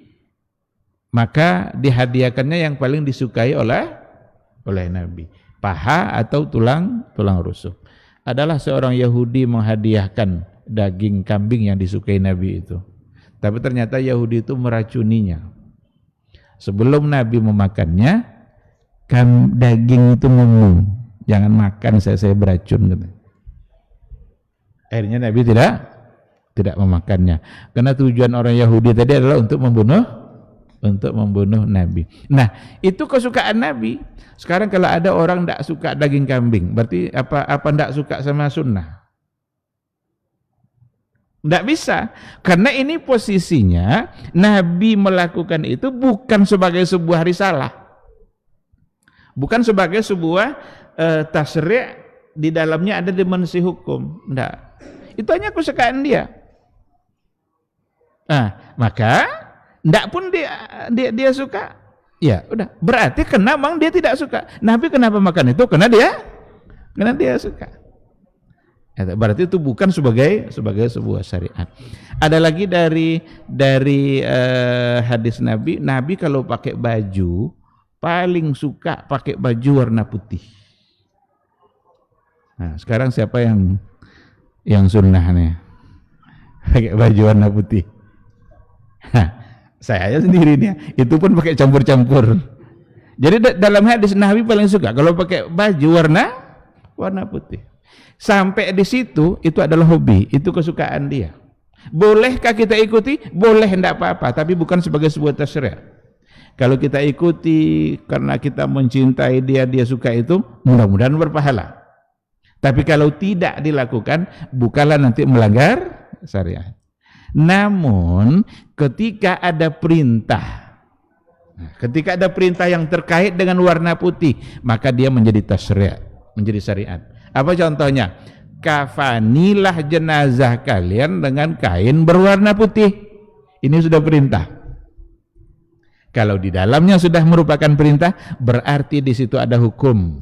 maka dihadiahkannya yang paling disukai oleh Nabi, paha atau tulang rusuk. Adalah seorang Yahudi menghadiahkan daging kambing yang disukai Nabi itu, tapi ternyata Yahudi itu meracuninya. Sebelum Nabi memakannya, daging itu ngomong, jangan makan, saya beracun. Akhirnya Nabi tidak memakannya, karena tujuan orang Yahudi tadi adalah untuk membunuh Nabi. Nah, itu kesukaan Nabi. Sekarang kalau ada orang tidak suka daging kambing, berarti apa tidak suka sama sunnah? Tidak bisa, karena ini posisinya Nabi melakukan itu bukan sebagai sebuah risalah, bukan sebagai sebuah tasyri', di dalamnya ada dimensi hukum. Tidak, itu hanya kesukaan dia. Nah, maka tidak pun dia suka, ya udah, berarti karena memang dia tidak suka. Nabi kenapa makan itu? Karena dia suka. Berarti itu bukan sebagai sebuah syariat. Ada lagi dari hadis Nabi kalau pakai baju paling suka pakai baju warna putih. Nah, sekarang siapa yang sunnahnya pakai baju warna putih? Saya aja sendiri nih, itu pun pakai campur-campur. Jadi dalam hadis Nabi paling suka kalau pakai baju warna putih. Sampai di situ itu adalah hobi, itu kesukaan dia. Bolehkah kita ikuti? Boleh, tidak apa-apa, tapi bukan sebagai sebuah tasyri'. Kalau kita ikuti karena kita mencintai dia suka itu, mudah-mudahan berpahala. Tapi kalau tidak dilakukan, bukanlah nanti melanggar syariat. Namun ketika ada perintah, yang terkait dengan warna putih, maka dia menjadi tasyri', menjadi syariat. Apa contohnya? Kafanilah jenazah kalian dengan kain berwarna putih. Ini sudah perintah. Kalau di dalamnya sudah merupakan perintah, berarti di situ ada hukum.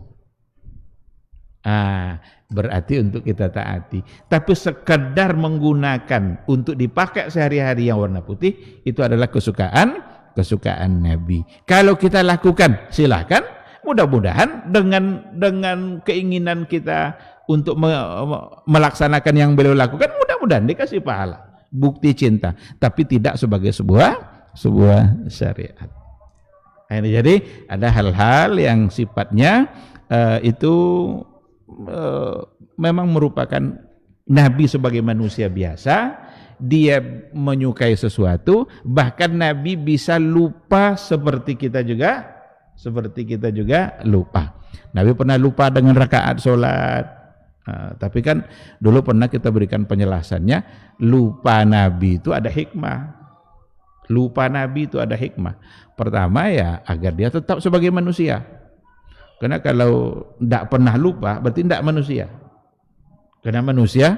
Berarti untuk kita taati. Tapi sekedar menggunakan untuk dipakai sehari-hari yang warna putih, itu adalah kesukaan Nabi. Kalau kita lakukan, silakan. Mudah-mudahan dengan keinginan kita untuk melaksanakan yang beliau lakukan, mudah-mudahan dikasih pahala. bukti cinta, tapi tidak sebagai sebuah syariat. Nah, jadi ada hal-hal yang sifatnya itu memang merupakan Nabi sebagai manusia biasa, dia menyukai sesuatu, bahkan Nabi bisa lupa seperti kita juga lupa. Nabi pernah lupa dengan rakaat sholat. Tapi kan dulu pernah kita berikan penjelasannya, lupa Nabi itu ada hikmah. Pertama ya agar dia tetap sebagai manusia. Karena kalau tidak pernah lupa berarti tidak manusia. Karena manusia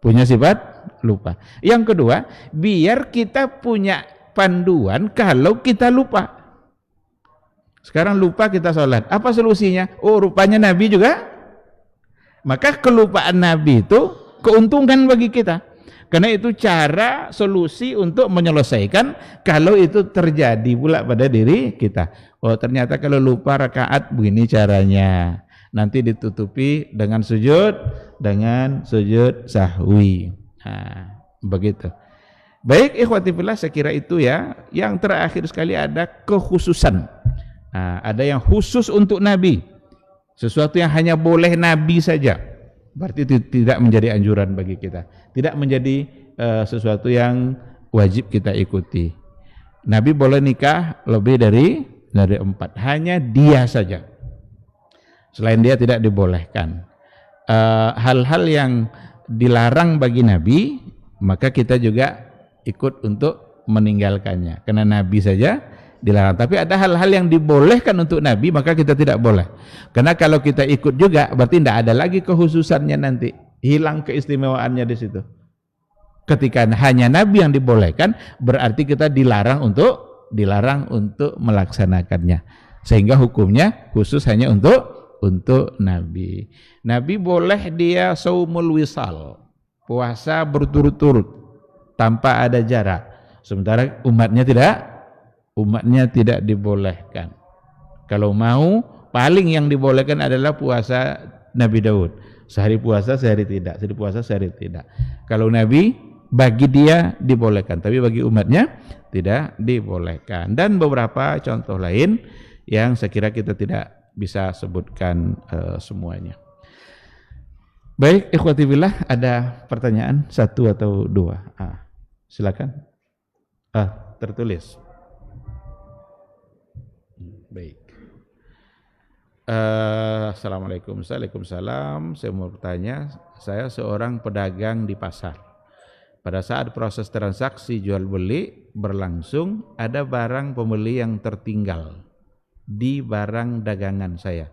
punya sifat lupa. Yang kedua, biar kita punya panduan kalau kita lupa. Sekarang lupa kita sholat, apa solusinya? Oh, rupanya Nabi juga. Maka kelupaan Nabi itu keuntungan bagi kita. Karena itu cara solusi untuk menyelesaikan kalau itu terjadi pula pada diri kita. Oh, ternyata kalau lupa rakaat begini caranya. Nanti ditutupi dengan sujud sahwi. Begitu. Baik, ikhwati fillah, saya kira itu ya. Yang terakhir sekali ada kekhususan. Ada yang khusus untuk Nabi. Sesuatu yang hanya boleh Nabi saja. Berarti itu tidak menjadi anjuran bagi kita. Tidak menjadi sesuatu yang wajib kita ikuti. Nabi boleh nikah lebih dari 4. Hanya dia saja. Selain dia tidak dibolehkan. Hal-hal yang dilarang bagi Nabi, maka kita juga ikut untuk meninggalkannya. Karena Nabi saja dilarang. Tapi ada hal-hal yang dibolehkan untuk Nabi, maka kita tidak boleh. Karena kalau kita ikut juga, berarti tidak ada lagi kekhususannya nanti. Hilang keistimewaannya di situ. Ketika hanya Nabi yang dibolehkan, berarti kita dilarang untuk melaksanakannya. Sehingga hukumnya khusus hanya untuk Nabi. Nabi boleh dia saumul wisal, puasa berturut-turut tanpa ada jarak. Sementara umatnya tidak dibolehkan. Kalau mau, paling yang dibolehkan adalah puasa Nabi Daud. Sehari puasa, sehari tidak. Sehari puasa, sehari tidak. Kalau Nabi, bagi dia dibolehkan, tapi bagi umatnya tidak dibolehkan. Dan beberapa contoh lain yang saya kira kita tidak bisa sebutkan semuanya. Baik, ikhwati billah, ada pertanyaan 1 atau 2? Silakan. Tertulis. Baik. Assalamualaikum. Waalaikumsalam. Saya mau bertanya, saya seorang pedagang di pasar. Pada saat proses transaksi jual beli berlangsung, ada barang pembeli yang tertinggal di barang dagangan saya.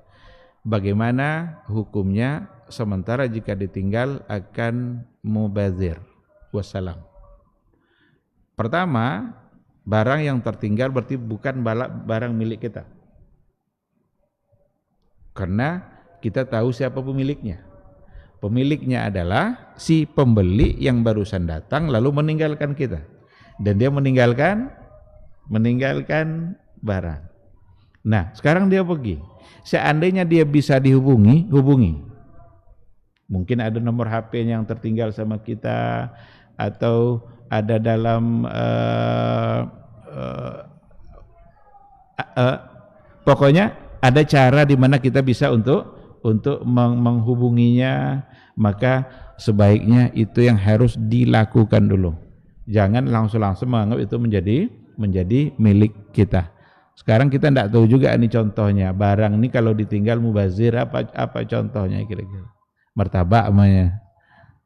Bagaimana hukumnya, sementara jika ditinggal akan mubazir? Wassalam. Pertama, barang yang tertinggal berarti bukan barang milik kita. Karena kita tahu siapa pemiliknya. Pemiliknya adalah si pembeli yang barusan datang lalu meninggalkan kita. Dan dia meninggalkan barang. Nah, sekarang dia pergi. Seandainya dia bisa dihubungi. Mungkin ada nomor HP yang tertinggal sama kita, atau ada dalam pokoknya ada cara di mana kita bisa untuk menghubunginya. Maka sebaiknya itu yang harus dilakukan dulu. Jangan langsung menganggap itu menjadi milik kita. Sekarang kita tidak tahu juga ini contohnya. Barang ini kalau ditinggal mubazir, apa contohnya kira-kira? Martabak namanya,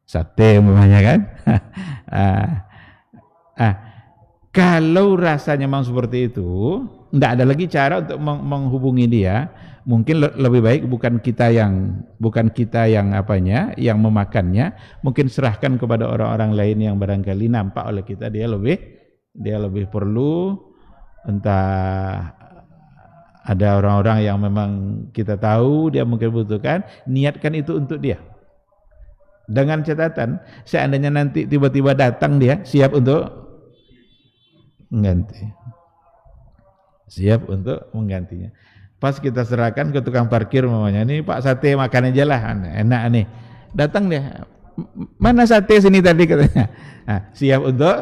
sate namanya kan? Kalau rasanya memang seperti itu, tidak ada lagi cara untuk menghubungi dia. Mungkin lebih baik bukan kita yang memakannya. Mungkin serahkan kepada orang-orang lain yang barangkali nampak oleh kita dia lebih perlu. Entah ada orang-orang yang memang kita tahu dia mungkin butuhkan, niatkan itu untuk dia. Dengan catatan, seandainya nanti tiba-tiba datang dia, siap untuk menggantinya. Pas kita serahkan ke tukang parkir mamanya, ini Pak sate makan aja lah, enak nih. Datang dia, mana sate sini tadi katanya. Nah, siap untuk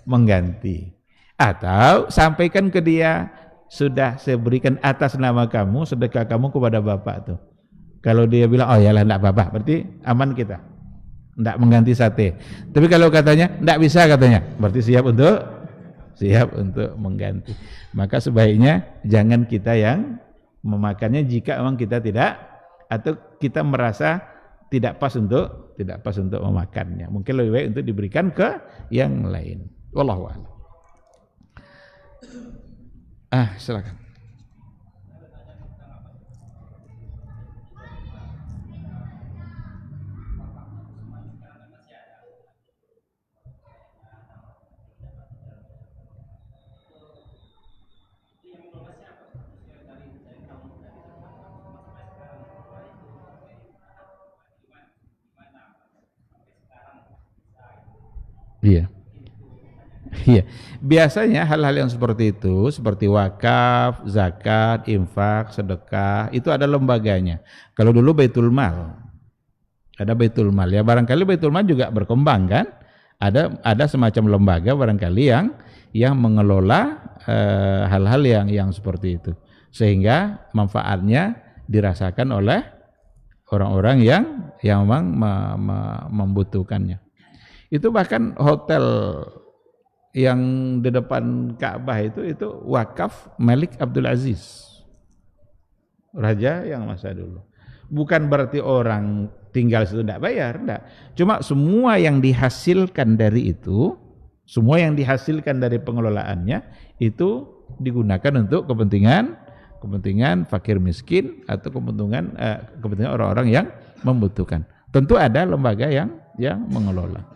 mengganti. Atau sampaikan ke dia, sudah saya berikan atas nama kamu, sedekah kamu kepada bapak tuh. Kalau dia bilang, oh yalah enggak apa-apa, berarti aman kita. Enggak mengganti sate. Tapi kalau katanya enggak bisa katanya, berarti siap untuk mengganti. Maka sebaiknya jangan kita yang memakannya jika memang kita tidak, atau kita merasa tidak pas untuk memakannya. Mungkin lebih baik untuk diberikan ke yang lain. Wallahu a'lam. Silakan. Iya. Biasanya hal-hal yang seperti itu, seperti wakaf, zakat, infak, sedekah, itu ada lembaganya. Kalau dulu Baitul Mal, ada Baitul Mal ya, barangkali Baitul Mal juga berkembang kan? Ada semacam lembaga barangkali yang mengelola hal-hal yang seperti itu, sehingga manfaatnya dirasakan oleh orang-orang yang memang membutuhkannya. Itu bahkan hotel yang di depan Ka'bah itu wakaf Malik Abdul Aziz, raja yang masa dulu. Bukan berarti orang tinggal situ tidak bayar, enggak. Cuma semua yang dihasilkan dari itu, semua yang dihasilkan dari pengelolaannya itu digunakan untuk kepentingan fakir miskin atau kepentingan orang-orang yang membutuhkan. Tentu ada lembaga yang mengelola.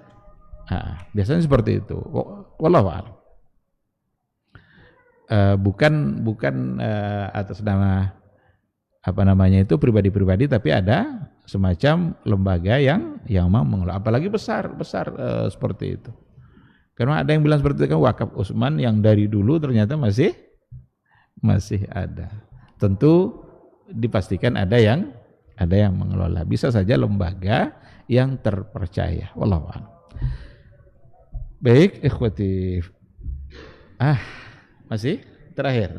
Biasanya seperti itu. Wallahu a'lam. Bukan atas nama itu pribadi-pribadi, tapi ada semacam lembaga yang memang mengelola. Apalagi besar seperti itu. Karena ada yang bilang seperti itu kan, wakaf Utsman yang dari dulu ternyata masih ada. Tentu dipastikan ada yang mengelola. Bisa saja lembaga yang terpercaya. Wallahu a'lam. Baik, ikhwati. Masih terakhir.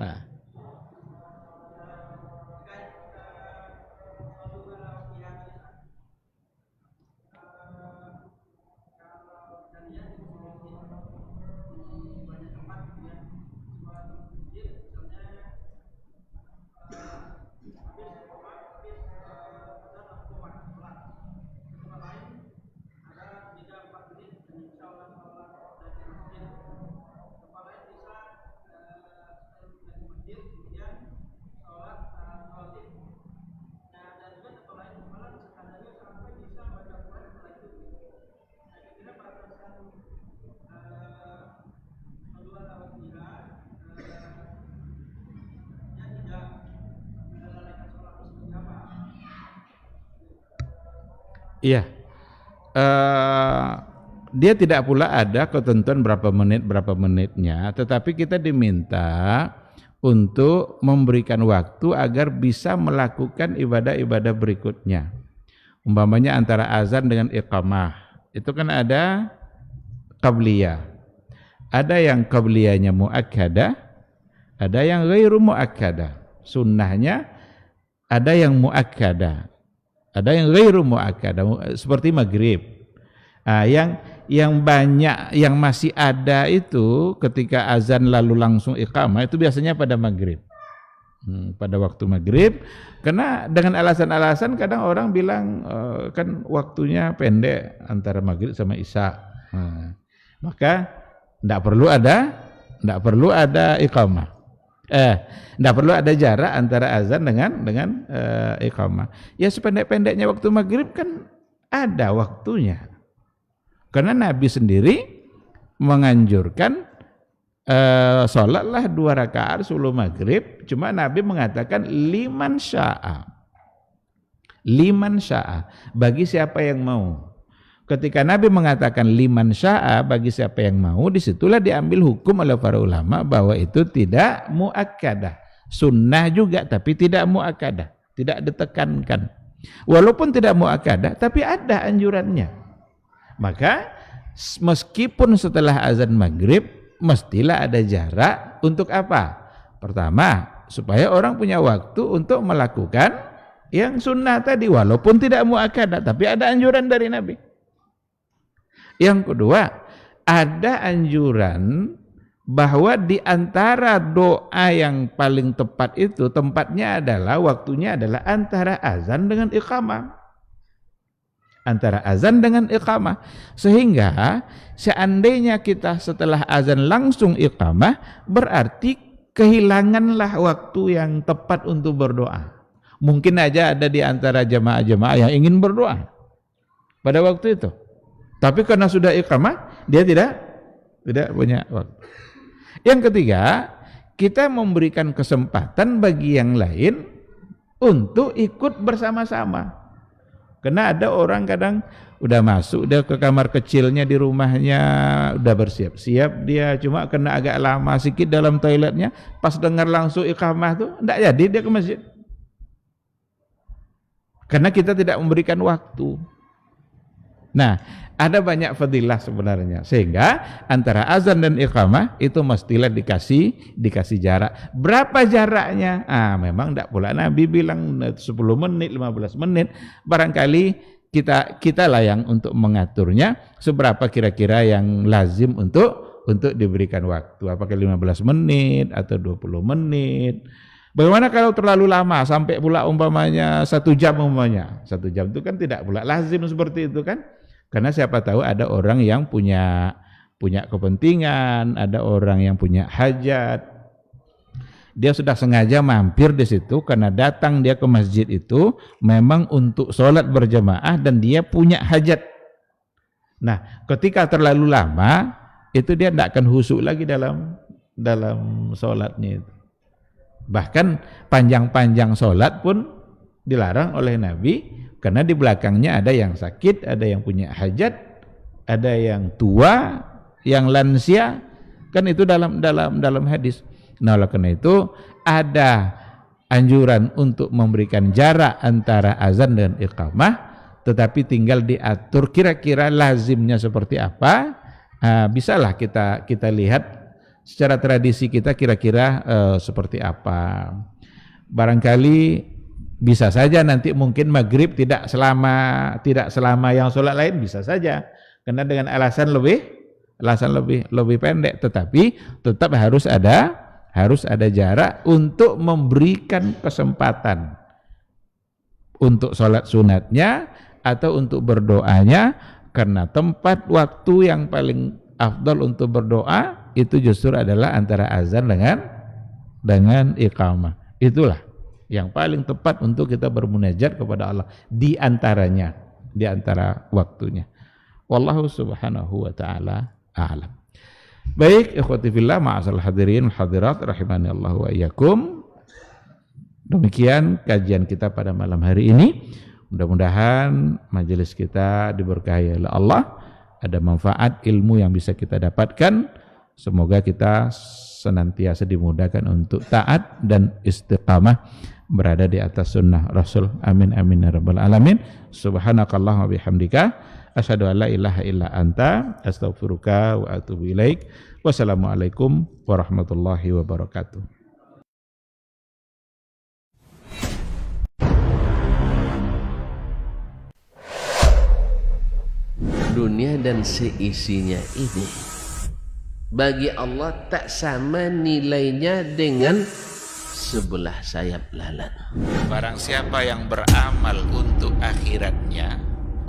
Iya, dia tidak pula ada ketentuan berapa menitnya, tetapi kita diminta untuk memberikan waktu agar bisa melakukan ibadah-ibadah berikutnya. Umpamanya antara azan dengan iqamah, itu kan ada qabliyah. Ada yang qabliyahnya muakkadah, ada yang ghairu muakkadah. Sunnahnya ada yang muakkadah, ada yang ghairu muakkadah, seperti maghrib. Yang banyak yang masih ada itu ketika azan lalu langsung iqamah itu biasanya pada maghrib, pada waktu maghrib, karena dengan alasan-alasan kadang orang bilang kan waktunya pendek antara maghrib sama isya, maka tidak perlu ada iqamah, tidak perlu ada jarak antara azan dengan iqamah. Ya sependek-pendeknya waktu maghrib kan ada waktunya. Karena Nabi sendiri menganjurkan sholatlah 2 rakaat sebelum maghrib, cuma Nabi mengatakan liman sya'a, bagi siapa yang mau. Ketika Nabi mengatakan liman sya'a, bagi siapa yang mau, disitulah diambil hukum oleh para ulama bahwa itu tidak muakkadah, sunnah juga tapi tidak muakkadah, tidak ditekankan. Walaupun tidak muakkadah tapi ada anjurannya. Maka meskipun setelah azan maghrib mestilah ada jarak untuk apa? Pertama, supaya orang punya waktu untuk melakukan yang sunnah tadi, walaupun tidak muakkadah, tapi ada anjuran dari Nabi. Yang kedua, ada anjuran bahwa di antara doa yang paling tepat itu tempatnya adalah, waktunya adalah antara azan dengan iqamah. Antara azan dengan iqamah. Sehingga seandainya kita setelah azan langsung iqamah, berarti kehilanganlah waktu yang tepat untuk berdoa. Mungkin aja ada di antara jamaah-jamaah yang ingin berdoa pada waktu itu, tapi karena sudah iqamah dia tidak punya waktu. Yang ketiga, kita memberikan kesempatan bagi yang lain untuk ikut bersama-sama. Karena ada orang kadang udah masuk dia ke kamar kecilnya di rumahnya, udah bersiap-siap dia, cuma kena agak lama sedikit dalam toiletnya, pas dengar langsung iqamah tuh enggak jadi dia ke masjid. Karena kita tidak memberikan waktu. Nah, ada banyak fadilah sebenarnya, sehingga antara azan dan iqamah itu mestilah dikasih jarak. Berapa jaraknya? Memang tidak pula Nabi bilang 10 menit, 15 menit. Barangkali kita lah yang untuk mengaturnya seberapa kira-kira yang lazim untuk diberikan waktu. Apakah 15 menit atau 20 menit? Bagaimana kalau terlalu lama sampai pula umpamanya 1 jam umpamanya? 1 jam itu kan tidak pula lazim seperti itu kan? Karena siapa tahu ada orang yang punya kepentingan, ada orang yang punya hajat. Dia sudah sengaja mampir di situ karena datang dia ke masjid itu memang untuk sholat berjamaah dan dia punya hajat. Nah, ketika terlalu lama itu dia tidak akan khusyuk lagi dalam sholatnya itu. Bahkan panjang-panjang sholat pun dilarang oleh Nabi. Karena di belakangnya ada yang sakit, ada yang punya hajat, ada yang tua, yang lansia, kan itu dalam hadis. Nah, oleh karena itu ada anjuran untuk memberikan jarak antara azan dan iqamah, tetapi tinggal diatur kira-kira lazimnya seperti apa. Bisalah kita lihat secara tradisi kita kira-kira seperti apa. Barangkali bisa saja nanti mungkin maghrib tidak selama yang sholat lain, bisa saja karena dengan alasan lebih pendek, tetapi tetap harus ada jarak untuk memberikan kesempatan untuk sholat sunatnya atau untuk berdoanya, karena tempat waktu yang paling afdal untuk berdoa itu justru adalah antara azan dengan iqamah. Itulah yang paling tepat untuk kita bermunajat kepada Allah di antara waktunya. Wallahu subhanahu wa ta'ala a'lam. Baik, ikhwati fillah, ma'asal hadirin hadirat rahimani Allah wa iyyakum. Demikian kajian kita pada malam hari ini. Mudah-mudahan majelis kita diberkahi oleh Allah, ada manfaat ilmu yang bisa kita dapatkan. Semoga kita senantiasa dimudahkan untuk taat dan istiqamah berada di atas sunnah Rasul. Amin amin ya rabbal alamin. Subhanakallahumma bihamdika asyhadu an la ilaha illa anta astaghfiruka wa atubu ilaik. Wassalamualaikum warahmatullahi wabarakatuh. Dunia dan seisinya ini bagi Allah tak sama nilainya dengan sebelah sayap lalat. Barang siapa yang beramal untuk akhiratnya,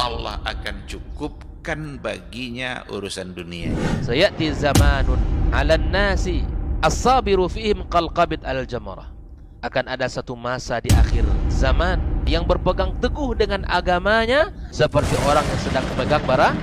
Allah akan cukupkan baginya urusan dunia. Sayati zamanun 'alan nasi as-sabiru fihim qalqabit al-jamarah. Akan ada satu masa di akhir zaman yang berpegang teguh dengan agamanya seperti orang yang sedang memegang bara